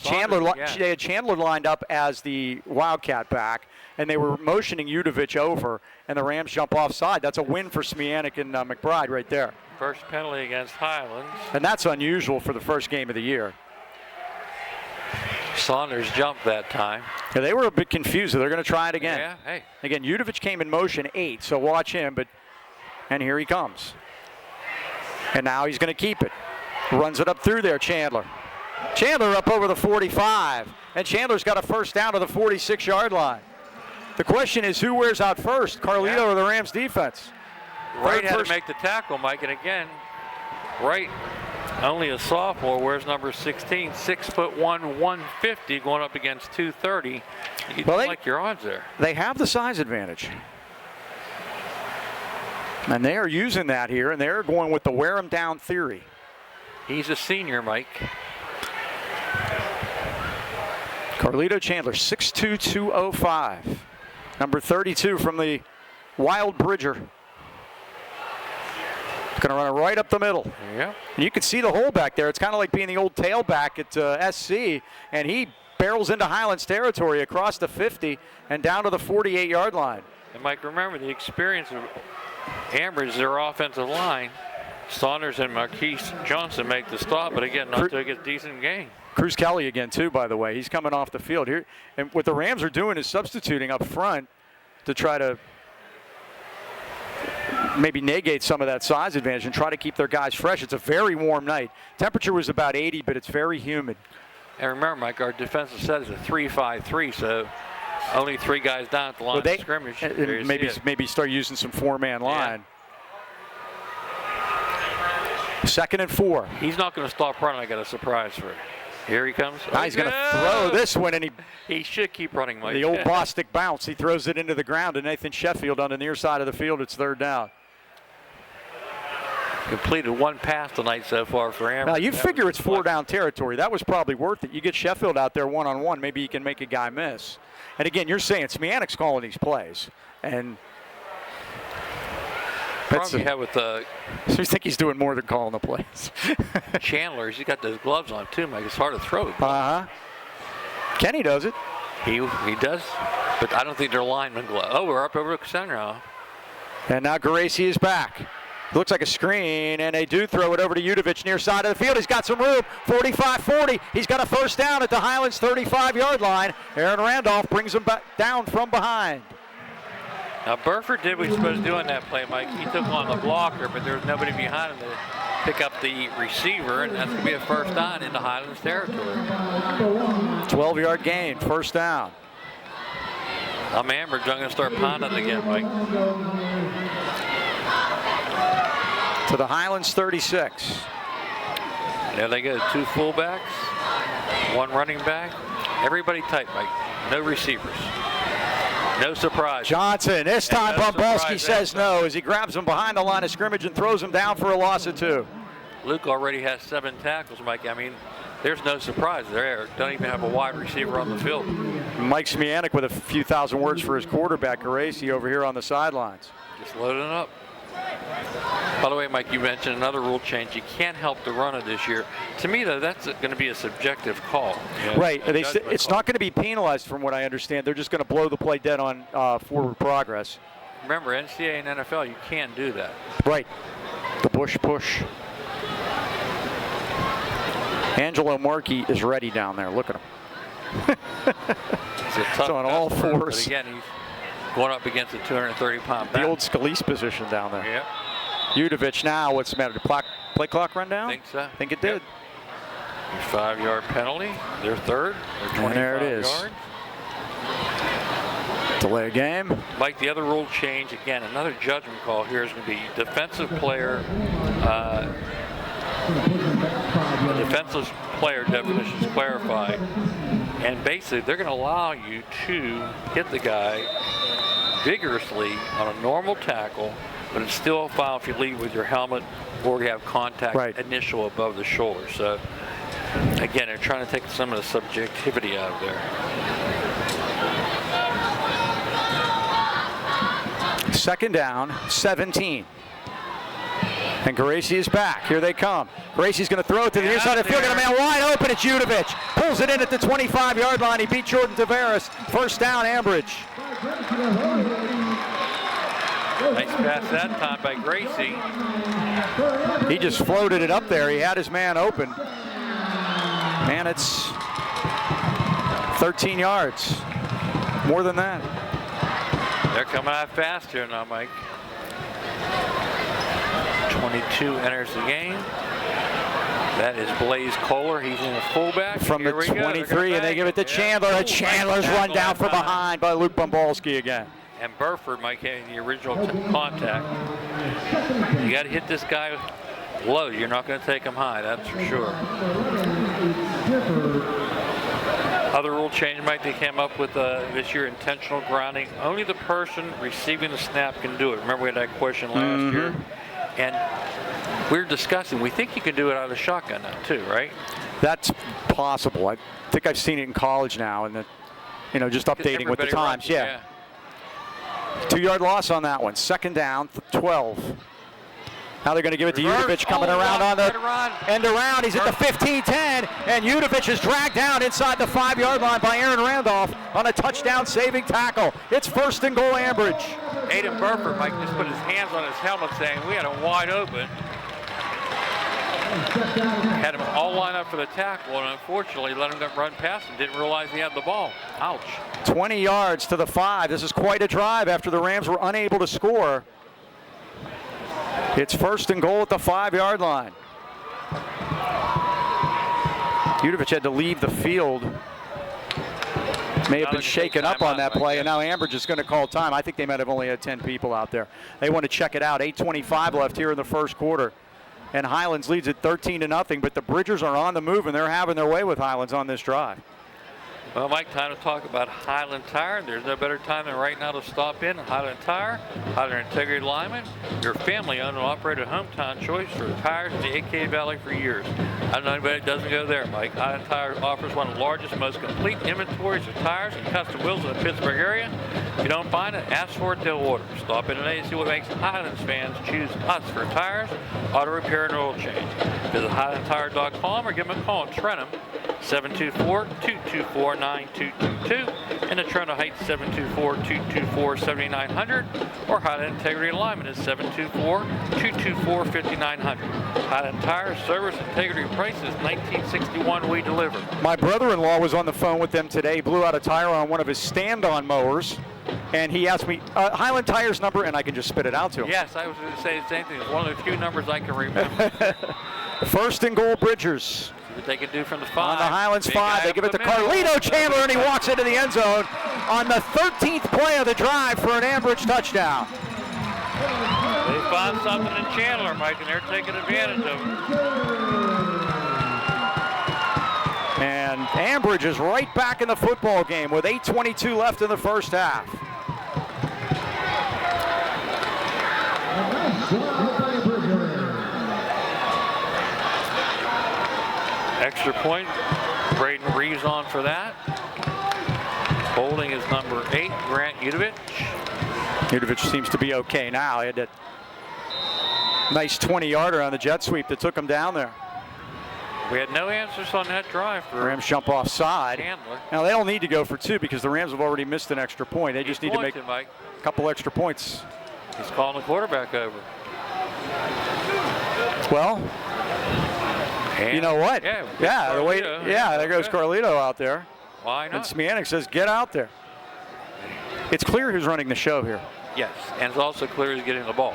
They had Chandler lined up as the Wildcat back, and they were motioning Udovich over, and the Rams jump offside. That's a win for Smianik and McBride right there. First penalty against Highlands. And that's unusual for the first game of the year. Saunders jumped that time. Yeah, they were a bit confused. They're going to try it again. Yeah, hey. Again, Udovich came in motion 8, so watch him, and here he comes. And now he's going to keep it. Runs it up through there, Chandler. Chandler up over the 45, and Chandler's got a first down to the 46-yard line. The question is, who wears out first, Carlito or the Rams defense? Wright had to make the tackle, Mike, and again, Wright, only a sophomore, wears number 16, 6'1", 150, going up against 230. You like your odds there. They have the size advantage. And they are using that here, and they're going with the wear him down theory. He's a senior, Mike. Carlito Chandler, 6'2", 205. Number 32 from the Wild Bridger. Going to run it right up the middle. Yeah. And you can see the hole back there. It's kind of like being the old tailback at SC, and he barrels into Highlands territory across the 50 and down to the 48-yard line. And Mike, remember the experience of Ambridge, their offensive line. Saunders and Marquise Johnson make the stop, but again, not to get a decent gain. Cruz Kelly again, too, by the way. He's coming off the field here. And what the Rams are doing is substituting up front to try to maybe negate some of that size advantage and try to keep their guys fresh. It's a very warm night. Temperature was about 80, but it's very humid. And remember, Mike, our defensive set is a 3-5-3, so only 3 guys down at the line of scrimmage. Maybe start using some 4-man line. Yeah. 2nd and 4. He's not going to stop running. I got a surprise for you. Here he comes. Now he's going to throw this one, and he should keep running, Mike. The old Bostic bounce. He throws it into the ground to Nathan Sheffield on the near side of the field. It's 3rd down. Completed 1 pass tonight so far for Ambridge. Now you figure it's 4-down territory. That was probably worth it. You get Sheffield out there one-on-one, maybe you can make a guy miss. And again, you're saying Smianik's calling these plays, and problem you have with so you think he's doing more than calling the plays. Chandler, he's got those gloves on too, Mike. It's hard to throw. Kenny does it. He does, but I don't think they're lineman gloves. Oh, we're up over the center now. And now Geraci is back. Looks like a screen, and they do throw it over to Udovich near side of the field. He's got some room, 45-40. He's got a first down at the Highlands 35-yard line. Aaron Randolph brings him back down from behind. Now Burford did what he was supposed to do on that play, Mike. He took on the blocker, but there was nobody behind him to pick up the receiver, and that's going to be a first down into Highlands territory. 12-yard gain, first down. I'm Ambridge. I'm going to start pounding again, Mike. To the Highlands 36. There they go, 2 fullbacks, 1 running back. Everybody tight, Mike. No receivers. No surprise. Johnson, this time Bumbalski says no as he grabs him behind the line of scrimmage and throws him down for a loss of 2. Luke already has 7 tackles, Mike. I mean, there's no surprise there. Don't even have a wide receiver on the field. Mike Smianik with a few thousand words for his quarterback, Geraci, over here on the sidelines. Just loading up. By the way, Mike, you mentioned another rule change. You can't help the runner this year. To me, though, that's going to be a subjective call. Right. It's not going to be penalized from what I understand. They're just going to blow the play dead on forward progress. Remember, NCAA and NFL, you can't do that. Right. The Bush push. Angelo Markey is ready down there. Look at him. It's a tough on all fours. But again, he's going up against a 230-pound back. The old Scalise position down there. Yep. Udovich now, what's the matter? Did play clock run down? I think so. I think it did. Yep. 5-yard penalty. They're 3rd. They're 25 and there it is. Yards. Delay game. Mike, the other rule change, again, another judgment call here is going to be defensive player. The defensive player definition is clarified. And basically, they're going to allow you to hit the guy vigorously on a normal tackle, but it's still a foul if you leave with your helmet or you have contact initial above the shoulder. So, again, they're trying to take some of the subjectivity out of there. 2nd down, 17. And Gracie is back. Here they come. Gracie's going to throw it to the near side of the field. Got a man wide open. It's Udovich. Pulls it in at the 25-yard line. He beat Jordan Tavares. First down, Ambridge. Nice pass that time by Gracie. He just floated it up there. He had his man open. Man, it's 13 yards. More than that. They're coming out fast here now, Mike. 22 enters the game. That is Blaze Kohler. He's in the fullback. From the 23, and they give it to Chandler. And Chandler's run down from behind by Luke Bumbalski again. And Burford might get the original contact. You got to hit this guy low. You're not going to take him high, that's for sure. Other rule change, Mike, they came up with this year, intentional grounding. Only the person receiving the snap can do it. Remember we had that question last year? And we were discussing, we think you can do it out of shotgun now too, right? That's possible. I think I've seen it in college now, and just updating with the times. Yeah. 2-yard loss on that one. Second down, 12. Now they're going to give it to Udovich coming around on the end around. He's at the 15-10, and Udovich is dragged down inside the 5-yard line by Aaron Randolph on a touchdown-saving tackle. It's first and goal, Ambridge. Aiden Burford, Mike, just put his hands on his helmet saying, we had him wide open. Had him all lined up for the tackle, and unfortunately let him run past him. Didn't realize he had the ball. Ouch. 20 yards to the 5. This is quite a drive after the Rams were unable to score. It's first and goal at the 5-yard line. Udovich had to leave the field. May have been shaken up on that play, and now Ambridge is going to call time. I think they might have only had 10 people out there. They want to check it out. 8:25 left here in the first quarter. And Highlands leads at 13-0, but the Bridgers are on the move, and they're having their way with Highlands on this drive. Well, Mike, time to talk about Highland Tire. There's no better time than right now to stop in. Highland Tire, Highland Integrity Alignment, your family-owned and operated hometown choice for tires in the AK Valley for years. I don't know anybody that doesn't go there, Mike. Highland Tire offers one of the largest, most complete inventories of tires and custom wheels in the Pittsburgh area. If you don't find it, ask for it, they'll order. Stop in today and see what makes Highlands fans choose us for tires, auto repair, and oil change. Visit HighlandTire.com or give them a call in Trenton, 724-224-9222, and the Toronto Heights 724-224-7900, or Highland Integrity Alignment is 724-224-5900. Highland Tire service integrity prices 1961 we deliver. My brother-in-law was on the phone with them today. He blew out a tire on one of his stand-on mowers, and he asked me Highland Tire's number, and I can just spit it out to him. Yes, I was going to say the same thing. It's one of the few numbers I can remember. First and goal, Bridgers. What they can do from the 5. On the Highlands 5, they give it to Carlito Chandler, and he walks into the end zone on the 13th play of the drive for an Ambridge touchdown. They found something in Chandler, Mike, and they're taking advantage of it. And Ambridge is right back in the football game with 8:22 left in the first half. Extra point, Braden Reeves on for that. Holding is number 8, Grant Udovich. Udovich seems to be okay now. He had that nice 20-yarder on the jet sweep that took him down there. We had no answers on that drive for Rams jump offside. Chandler. Now they don't need to go for 2 because the Rams have already missed an extra point. They just need to make Mike. a couple extra points. He's calling the quarterback over. Well, you know what? Yeah, there goes Carlito out there. Why not? And Smianik says, get out there. It's clear who's running the show here. Yes, and it's also clear who's getting the ball.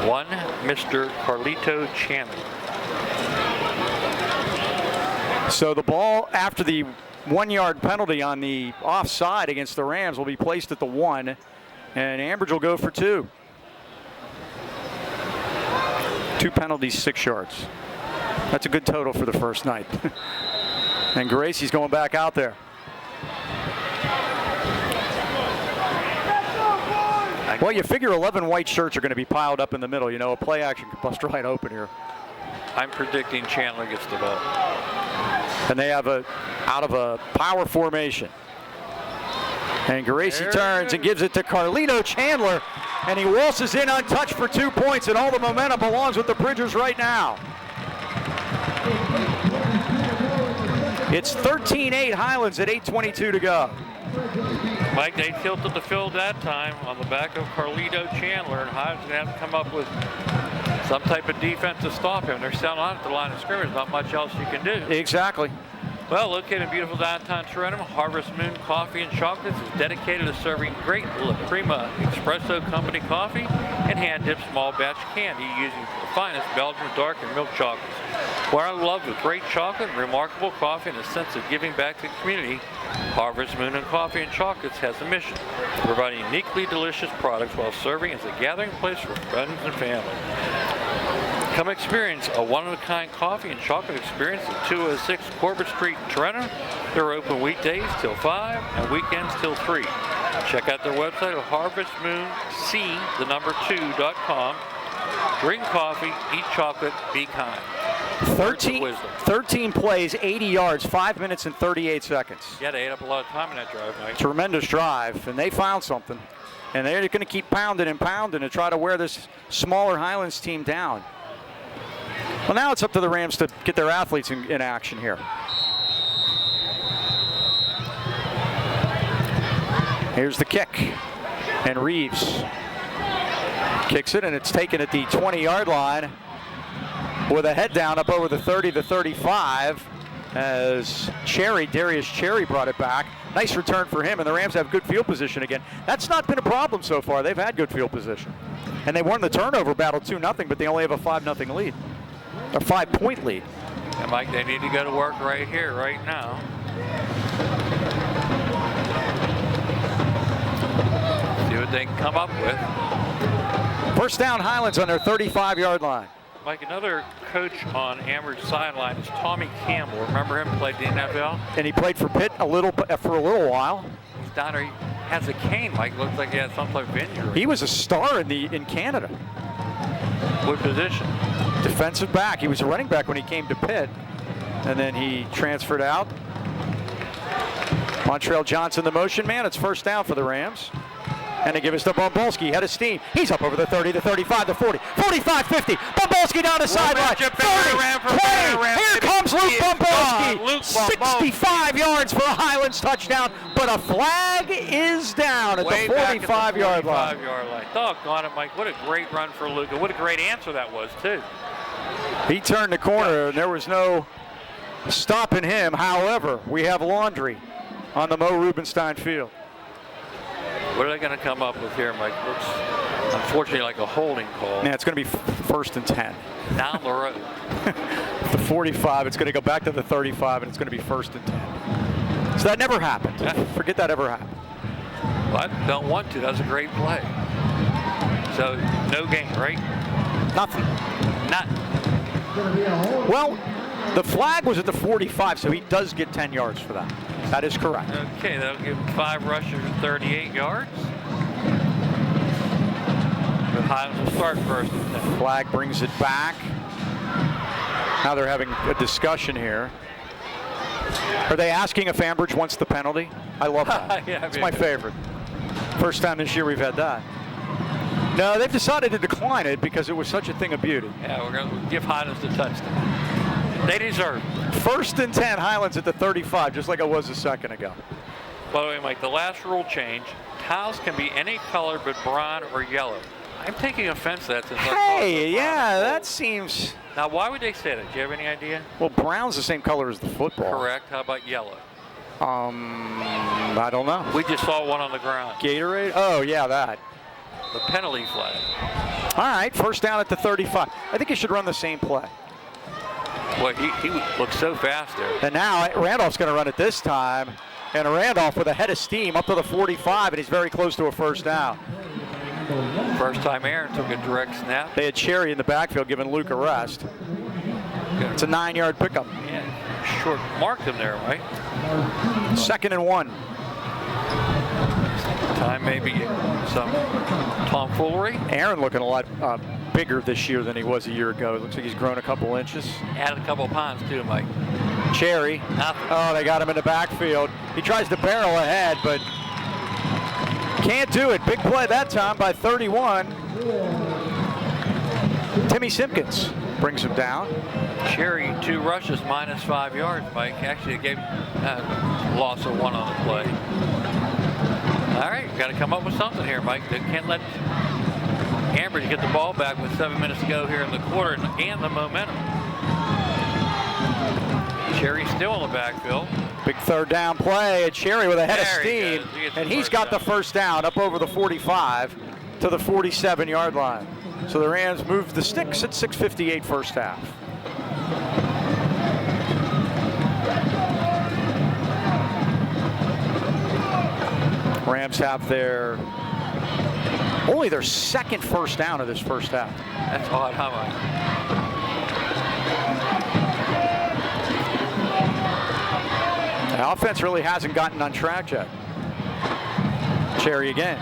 One, Mr. Carlito Chandler. So the ball after the 1-yard penalty on the offside against the Rams will be placed at the 1, and Ambridge will go for 2. 2 penalties, 6 yards. That's a good total for the first night. And Gracie's going back out there. Well, you figure 11 white shirts are going to be piled up in the middle. You know, a play action could bust right open here. I'm predicting Chandler gets the ball. And they have out of a power formation. And Gracie turns and gives it to Carlito Chandler. and he waltzes in untouched for 2 points, and all the momentum belongs with the Bridgers right now. It's 13-8 Highlands at 8:22 to go. Mike, they tilted the field that time on the back of Carlito Chandler, and Highlands going to have to come up with some type of defense to stop him. They're still on at the line of scrimmage. Not much else you can do. Exactly. Well, located in beautiful downtown Toronto, Harvest Moon Coffee and Chocolates is dedicated to serving great La Prima Espresso Company coffee and hand-dipped small batch candy using the finest Belgian dark and milk chocolates. Where in love with great chocolate, remarkable coffee, and a sense of giving back to the community, Harvest Moon and Coffee and Chocolates has a mission to provide uniquely delicious products while serving as a gathering place for friends and family. Come experience a one-of-a-kind coffee and chocolate experience at 206 Corbett Street in Toronto. They're open weekdays till 5 and weekends till 3. Check out their website at harvestmoonc2.com. Drink coffee, eat chocolate, be kind. 13 plays, 80 yards, 5 minutes and 38 seconds. Yeah, they ate up a lot of time in that drive, Mike. Tremendous drive, and they found something. And they're going to keep pounding and pounding to try to wear this smaller Highlands team down. Well, now it's up to the Rams to get their athletes in action here. Here's the kick, and Reeves kicks it, and it's taken at the 20-yard line with a head down up over the 30 to 35 as Darius Cherry brought it back. Nice return for him, and the Rams have good field position again. That's not been a problem so far. They've had good field position. And they won the turnover battle 2-0, but they only have a 5-0 lead. A 5-point lead. And Mike, they need to go to work right here, right now. See what they can come up with. First down, Highlands on their 35-yard line. Mike, another coach on Ambridge sideline is Tommy Campbell. Remember him? Played the NFL. And he played for Pitt for a little while. He's down there. He has a cane. Mike, looks like he has some type of injury. He was a star in Canada. What position? Defensive back. He was a running back when he came to Pitt, and then he transferred out. Montrell Johnson, the motion man. It's first down for the Rams. And they give us to Bombolski, head of steam. He's up over the 30, the 35, the 40, 45, 50. Bombolski down the sideline. 30, 20. Here comes Luke Bombolski. 65 yards for a Highlands touchdown, but a flag is down at the 45-yard line. Doggone it, Mike. What a great run for Luke. What a great answer that was, too. He turned the corner, and there was no stopping him. However, we have laundry on the Mo Rubenstein field. What are they going to come up with here, Mike? Looks, unfortunately, like a holding call. Yeah, it's going to be first and 10. Down the road. The 45, it's going to go back to the 35, and it's going to be first and 10. So that never happened. Yeah. Forget that ever happened. But don't want to. That was a great play. So, no gain, right? Nothing. Nothing. Well, the flag was at the 45, so he does get 10 yards for that. That is correct. Okay, that'll give him 5 rushes and 38 yards. The Highlands will start first and 10. Flag brings it back. Now they're having a discussion here. Are they asking if Ambridge wants the penalty? I love that. Yeah, it's my favorite. First time this year we've had that. No, they've decided to decline it because it was such a thing of beauty. Yeah, we're going to give Highlands the touchdown. They deserve it. First and 10, Highlands at the 35, just like it was a second ago. By the way, Mike, the last rule change, towels can be any color but brown or yellow. I'm taking offense to that since Hey, yeah, that seems... Now, why would they say that? Do you have any idea? Well, brown's the same color as the football. Correct. How about yellow? I don't know. We just saw one on the ground. Gatorade? Oh, yeah, that. The penalty flag. All right, first down at the 35. I think he should run the same play. Well, he looks so fast there. And now Randolph's going to run it this time. And Randolph with a head of steam up to the 45, and he's very close to a first down. First time Aaron took a direct snap. They had Cherry in the backfield giving Luke a rest. It's a 9-yard pickup. Yeah, short marked him there, right? 2nd and 1. Time maybe some tomfoolery. Aaron looking a lot bigger this year than he was a year ago. It looks like he's grown a couple inches. Added a couple pounds too, Mike. Cherry. Nothing. Oh, they got him in the backfield. He tries to barrel ahead, but Can't do it. Big play that time by 31. Timmy Simpkins brings him down. Cherry, 2 rushes, -5 yards, Mike. Actually, it gave loss of 1 on the play. All right, got to come up with something here, Mike. They can't let Ambridge get the ball back with 7 minutes to go here in the quarter and the momentum. Cherry still in the backfield. Big third down play. Cherry with a head of steam. And he's got the first down up over the 45 to the 47-yard line. So the Rams moved the sticks at 6:58 first half. Rams have only their second first down of this first half. That's odd, huh, Mike? The offense really hasn't gotten on track yet. Cherry again.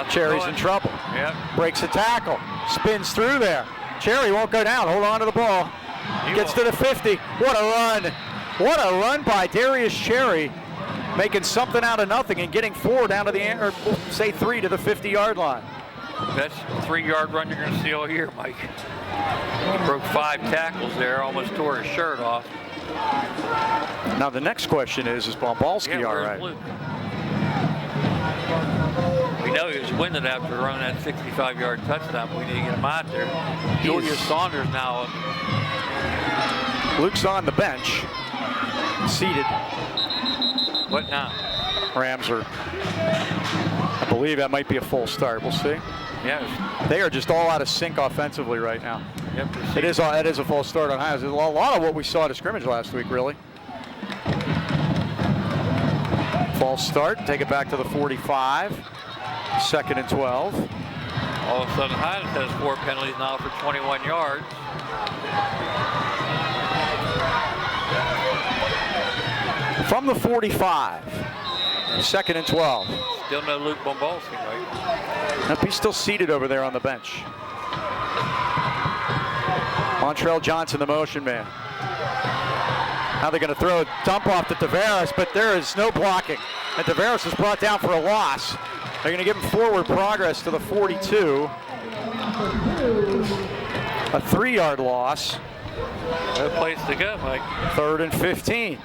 Cherry's in trouble. Yep. Breaks a tackle. Spins through there. Cherry won't go down. Hold on to the ball. Gets to the 50. What a run. What a run by Darius Cherry. Making something out of nothing and getting 4 down to or say 3 to the 50-yard line. Best 3-yard run you're going to see all year, Mike. He broke 5 tackles there, almost tore his shirt off. Now the next question is Bombalski all right? Luke? We know he was winded after running that 65-yard touchdown, but we need to get him out there. Julius Saunders now. Luke's on the bench, seated. What now? Rams are, I believe that might be a full start. We'll see. Yes. They are just all out of sync offensively right now. Yep. It is a false start on Highlands. A lot of what we saw at a scrimmage last week, really. False start. Take it back to the 45. 2nd and 12. All of a sudden, Highlands has 4 penalties now for 21 yards. From the 45. 2nd and 12. Still no Luke Bombalski, right? Nope, he's still seated over there on the bench. Montrell Johnson, the motion man. Now they're going to throw a dump off to Tavares, but there is no blocking. And Tavares is brought down for a loss. They're going to give him forward progress to the 42. A 3-yard loss. No place to go, Mike. 3rd and 15.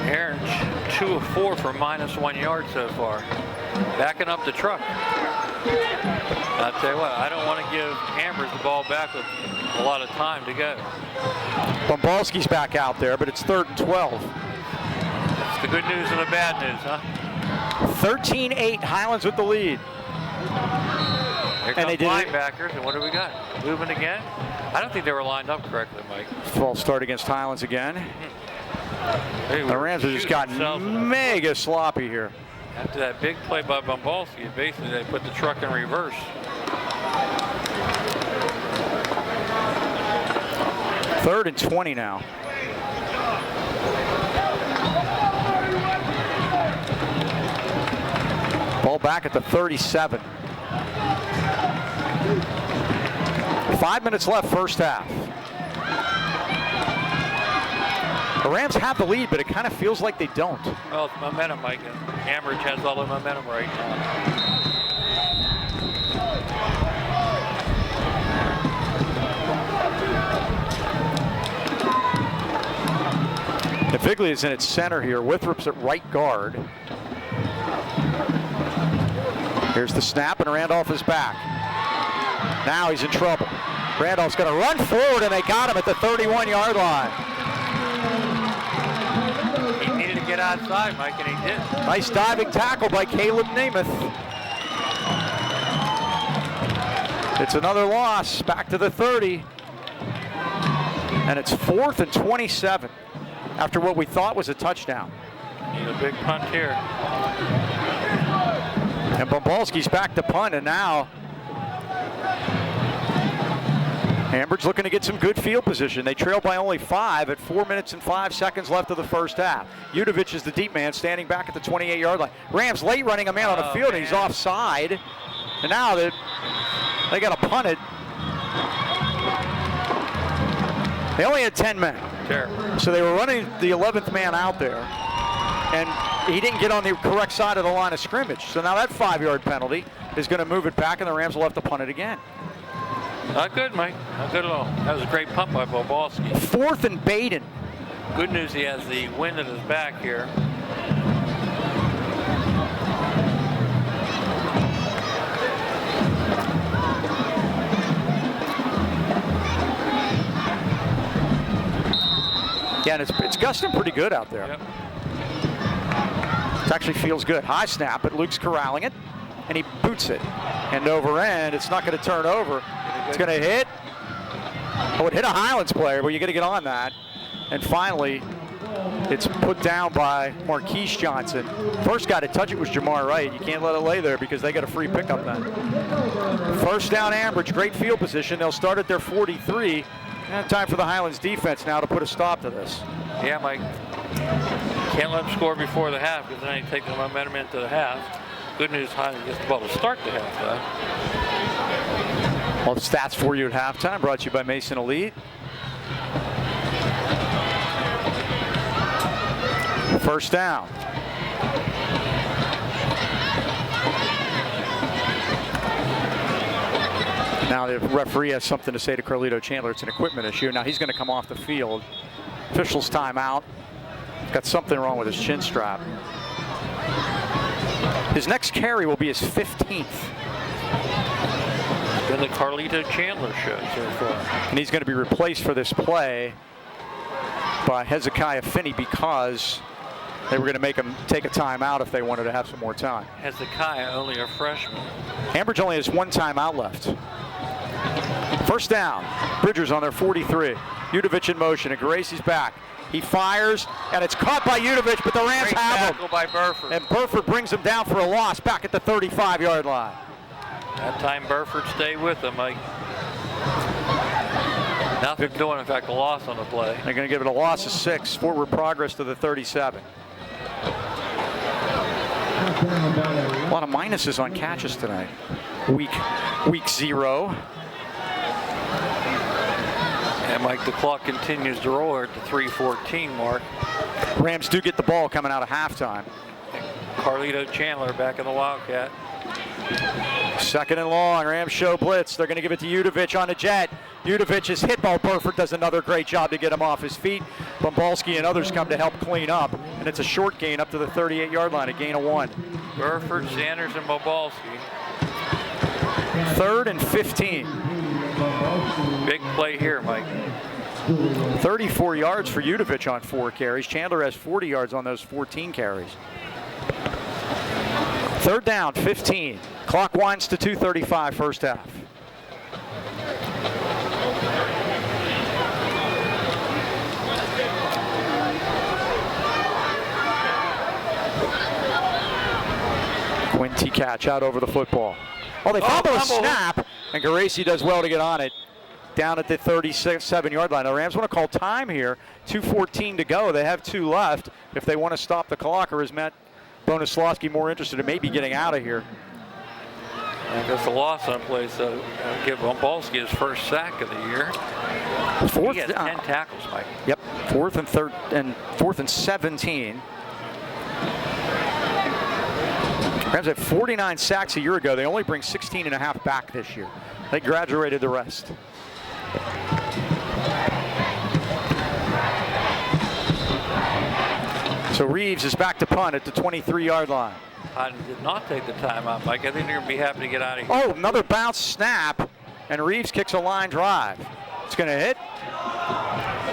Aaron, 2 of 4 for -1 yard so far. Backing up the truck. I'll tell you what, I don't want to give Ambridge the ball back with a lot of time to go. Bombalski's back out there, but it's 3rd and 12. That's the good news and the bad news, huh? 13-8, Highlands with the lead. Here comes linebackers, and what do we got? Moving again? I don't think they were lined up correctly, Mike. False start against Highlands again. The Rams have just gotten mega sloppy here. After that big play by Bombalski, basically they put the truck in reverse. Third and 20 now. Ball back at the 37. 5 minutes left, first half. The Rams have the lead, but it kind of feels like they don't. Well, it's momentum, Mike. And Ambridge has all the momentum right now. Naviglia is in its center here. Withrop's at right guard. Here's the snap, and Randolph is back. Now he's in trouble. Randolph's going to run forward, and they got him at the 31-yard line. He needed to get outside, Mike, and he did. Nice diving tackle by Caleb Namath. It's another loss, back to the 30. And it's 4th and 27 after what we thought was a touchdown. Need a big punt here. And Bombalski's back to punt, and now Ambridge looking to get some good field position. They trail by only 5 at 4 minutes and 5 seconds left of the first half. Udovich is the deep man standing back at the 28-yard line. Rams late running a man on the field, and he's offside. And now they got to punt it. They only had 10 men. Terrible. So they were running the 11th man out there. and he didn't get on the correct side of the line of scrimmage. So now that 5-yard penalty is going to move it back, and the Rams will have to punt it again. Not good, Mike. Not good at all. That was a great punt by Bobalski. 4th and Baden. Good news, he has the wind at his back here. Yeah, and it's gusting pretty good out there. Yep. It actually feels good. High snap, but Luke's corralling it, and he boots it. End over end. It's not going to turn over. It's going to hit. Oh, it hit a Highlands player, but you got to get on that. And finally, it's put down by Marquise Johnson. First guy to touch it was Jamar Wright. You can't let it lay there because they got a free pickup then. First down, Ambridge. Great field position. They'll start at their 43. And time for the Highlands defense now to put a stop to this. Yeah, Mike. Can't let them score before the half because then you take the momentum into the half. Good news, Highlands gets the ball to start the half, though. Well, the stats for you at halftime brought to you by Mason Elite. First down. Now the referee has something to say to Carlito Chandler. It's an equipment issue. Now he's going to come off the field. Officials timeout. Got something wrong with his chin strap. His next carry will be his 15th. Been the Carlito Chandler show so far. And he's going to be replaced for this play by Hezekiah Finney because they were going to make him take a timeout if they wanted to have some more time. Hezekiah, only a freshman. Ambridge only has 1 timeout left. First down. Bridgers on their 43. Udovich in motion, and Gracie's back. He fires, and it's caught by Udovich, but the Rams Great have him. tackle by Burford. And Burford brings him down for a loss back at the 35-yard line. That time Burford stayed with him, Mike. Nothing doing, in fact, a loss on the play. They're going to give it a loss of 6. Forward progress to the 37. A lot of minuses on catches tonight. Week 0. And Mike, the clock continues to roll at the 3:14 mark. Rams do get the ball coming out of halftime. Carlito Chandler back in the Wildcat. Second and long. Rams show blitz. They're going to give it to Udovich on a jet. Udovich is hit ball. Burford does another great job to get him off his feet. Bombalski and others come to help clean up. And it's a short gain up to the 38-yard line, a gain of 1. Burford, Sanders, and Bobalski. 3rd and 15. Big play here, Mike. 34 yards for Udovich on 4 carries. Chandler has 40 yards on those 14 carries. 3rd down, 15. Clock winds to 2:35 first half. Quinty catch out over the football. Oh, they fumble a snap, and Geraci does well to get on it. Down at the 37-yard line. The Rams want to call time here. 2:14 to go. They have 2 left. If they want to stop the clock, or is Matt Bonoslawski more interested in maybe getting out of here? I guess a loss on play, so give Bombalski his first sack of the year. He has 10 tackles, Mike. Yep, 4th and 17. Rams had 49 sacks a year ago. They only bring 16 and a half back this year. They graduated the rest. So Reeves is back to punt at the 23-yard line. I did not take the timeout, Mike. I think they're going to be happy to get out of here. Oh, another bounce snap, and Reeves kicks a line drive. It's going to hit.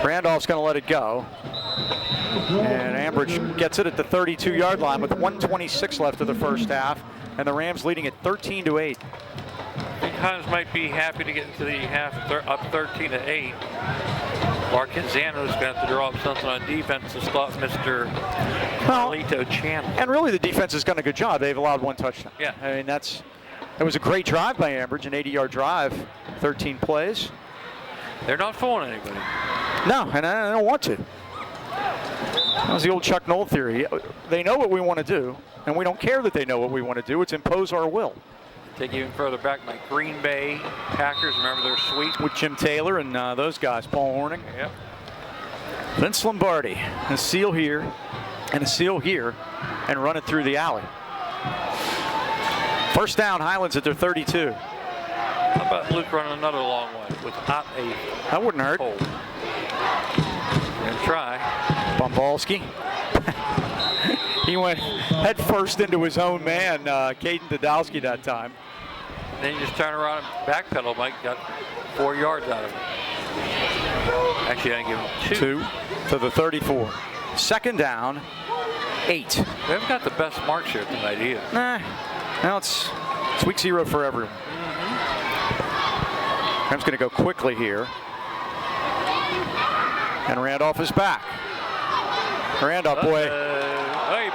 Randolph's going to let it go. And Ambridge gets it at the 32-yard line with 1:26 left of the first half, and the Rams leading at 13-8. I think Highlands might be happy to get into the half up 13-8. Mark Canzano's going to have to draw up something on defense to stop Mr. Carlito Chandler. And really, the defense has done a good job. They've allowed 1 touchdown. Yeah. I mean, that was a great drive by Ambridge, an 80-yard drive, 13 plays. They're not fooling anybody. No, and I don't want to. That was the old Chuck Noll theory. They know what we want to do, and we don't care that they know what we want to do. It's impose our will. Take even further back, like Green Bay Packers. Remember their sweep? With Jim Taylor and those guys, Paul Hornung. Yep. Vince Lombardi, a seal here. and a seal here and run it through the alley. First down, Highlands at their 32. How about Luke running another long one without a That wouldn't hurt. hole? Gonna try. Bombalski. He went head first into his own man, Caden Dodowski, that time. Then you just turn around and backpedal, Mike. Got 4 yards out of it. Actually, I give him 2. 2 to the 34. Second down, 8. We haven't got the best marks here tonight either. Nah, now it's week 0 for everyone. Rams going to go quickly here. And Randolph is back. Randolph, boy.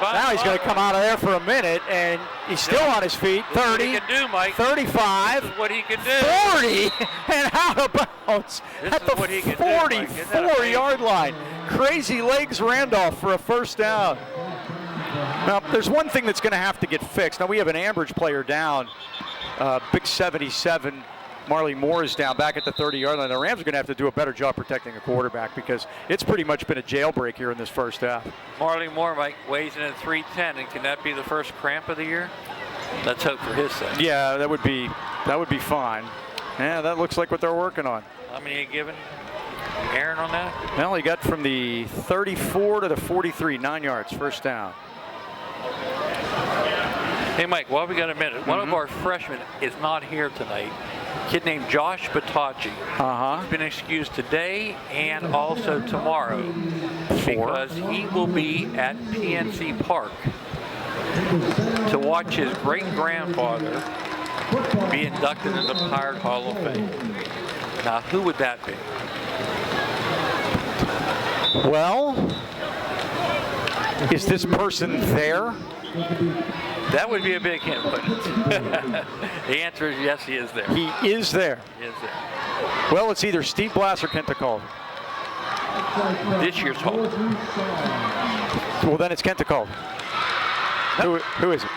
Now he's going to come out of there for a minute, and he's still on his feet. 30, what he can do, Mike. 35, This is what he can do. 40, and out of bounds This at is the what he can do, Mike. Isn't that 44-yard line. Crazy legs Randolph for a first down. Now, there's one thing that's going to have to get fixed. Now, we have an Ambridge player down, big 77. Marley Moore is down back at the 30-yard line. The Rams are going to have to do a better job protecting a quarterback because it's pretty much been a jailbreak here in this first half. Marley Moore, Mike, weighs in at 310, and can that be the first cramp of the year? Let's hope for his sake. Yeah, that would be fine. Yeah, that looks like what they're working on. How many are you giving Aaron on that? Well, he got from the 34 to the 43, 9 yards, first down. Hey, Mike, while we got a minute, one of our freshmen is not here tonight. A kid named Josh Batachi. He's been excused today and also tomorrow because he will be at PNC Park to watch his great-grandfather be inducted into the Pirate Hall of Fame. Now, who would that be? Well, is this person there? That would be a big hint, but the answer is yes, he is there. He is there. He is there. Well, it's either Steve Blass or Kent Calder. This year's Hall. Well, then it's Kent Calder. Who is it?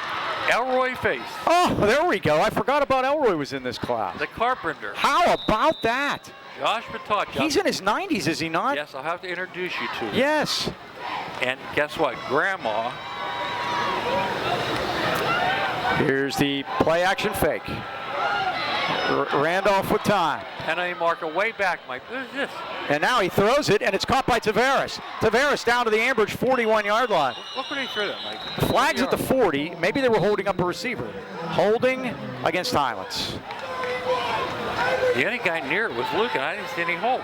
Elroy Face. Oh, there we go. I forgot about Elroy was in this class. The carpenter. How about that? Josh Batachi. He's in his 90s, is he not? Yes, I'll have to introduce you to him. Yes. And guess what? Grandma. Here's the play action fake. Randolph with time. Penalty marker way back, Mike. What is this? And now he throws it, and it's caught by Tavares. Tavares down to the Ambridge 41-yard line. Look what he threw that, Mike. Flags at the 40. Maybe they were holding up a receiver. Holding against Highlands. The only guy near it was Luke, and I didn't see any hole.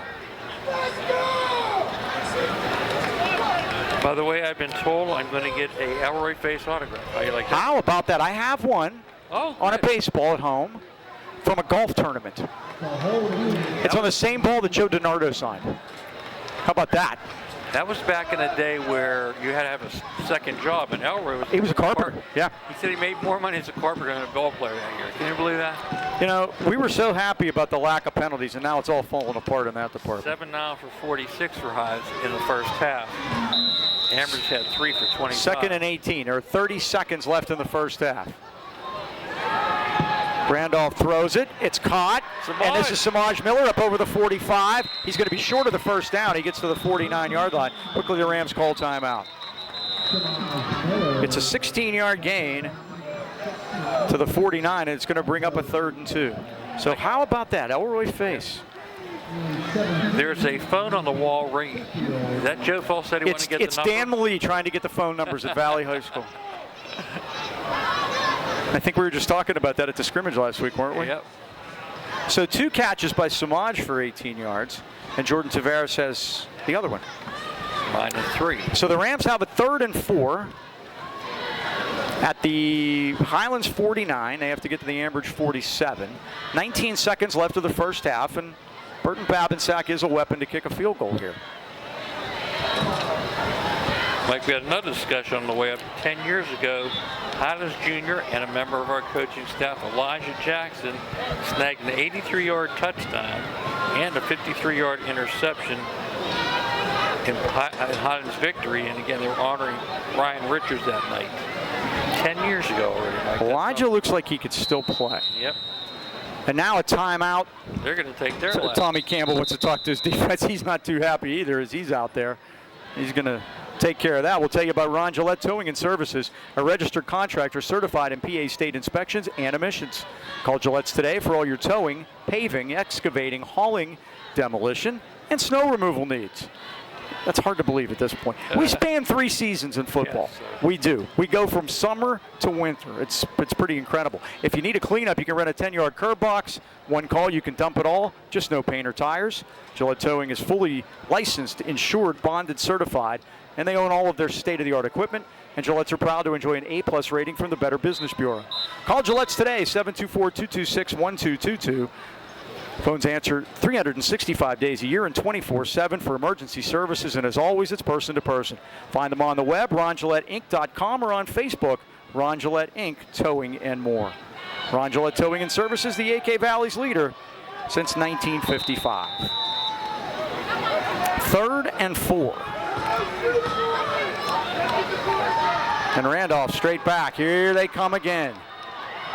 By the way, I've been told I'm going to get a Elroy Face autograph. How you like that? How about that? I have one on a baseball at home from a golf tournament. It's on the same ball that Joe DiNardo signed. How about that? That was back in the day where you had to have a second job, and Elroy was. He was a carpenter. Yeah. He said he made more money as a carpenter than a ball player that year. Can you believe that? You know, we were so happy about the lack of penalties, and now it's all falling apart in that department. 7 now for 46 for Highs in the first half. Ambridge had 3 for 25. Second and 18. There are 30 seconds left in the first half. Randolph throws it. It's caught. And this is Samaj Miller up over the 45. He's going to be short of the first down. He gets to the 49-yard line. Quickly, the Rams call timeout. It's a 16-yard gain to the 49, and it's going to bring up a 3rd and 2. So how about that? Elroy Face. There's a phone on the wall ringing. Is that Joe Falsetti wanting to get the number? It's Dan Malee trying to get the phone numbers at Valley High School. I think we were just talking about that at the scrimmage last week, weren't we? Yep. So 2 catches by Samaj for 18 yards, and Jordan Tavares has the other one. -3. So the Rams have a 3rd and 4 at the Highlands 49. They have to get to the Ambridge 47. 19 seconds left of the first half, and Burton Babinsack is a weapon to kick a field goal here. Mike, we had another discussion on the way up. 10 years ago, Highlands Jr. and a member of our coaching staff, Elijah Jackson, snagged an 83-yard touchdown and a 53-yard interception in Highlands' victory. And again, they were honoring Ryan Richards that night. 10 years ago already, Mike. Elijah looks like he could still play. Yep. And now a timeout. They're going to take their last. Tommy Campbell wants to talk to his defense. He's not too happy either as he's out there. He's going to take care of that. We'll tell you about Ron Gillette Towing and Services, a registered contractor certified in PA state inspections and emissions. Call Gillette's today for all your towing, paving, excavating, hauling, demolition, and snow removal needs. That's hard to believe at this point. We span 3 seasons in football. Yes, we do. We go from summer to winter. It's pretty incredible. If you need a cleanup, you can rent a 10-yard curb box. One call, you can dump it all. Just no paint or tires. Gillette Towing is fully licensed, insured, bonded, certified, and they own all of their state-of-the-art equipment. And Gillette's are proud to enjoy an A+ rating from the Better Business Bureau. Call Gillette's today, 724-226-1222. Phones answer 365 days a year and 24/7 for emergency services, and as always, it's person to person. Find them on the web, RonGilletteInc.com, or on Facebook, Ron Gillette Inc. Towing and more. Ron Gillette Towing and Services, the AK Valley's leader since 1955. 3rd and 4. And Randolph straight back. Here they come again.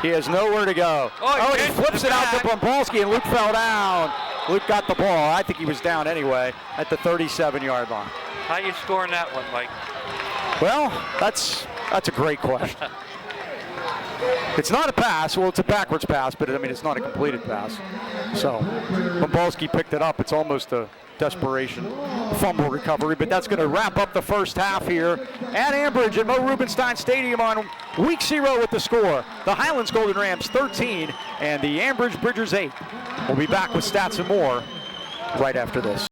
He has nowhere to go. He flips it out to Bumbalski, and Luke fell down. Luke got the ball. I think he was down anyway at the 37-yard line. How you scoring that one, Mike? Well, that's a great question. It's not a pass. Well, it's a backwards pass, but I mean, it's not a completed pass. So Bumbalski picked it up. It's almost a desperation fumble recovery, but that's going to wrap up the first half here at Ambridge at Mo Rubenstein Stadium on week 0 with the score. The Highlands Golden Rams 13 and the Ambridge Bridgers 8. We'll be back with stats and more right after this.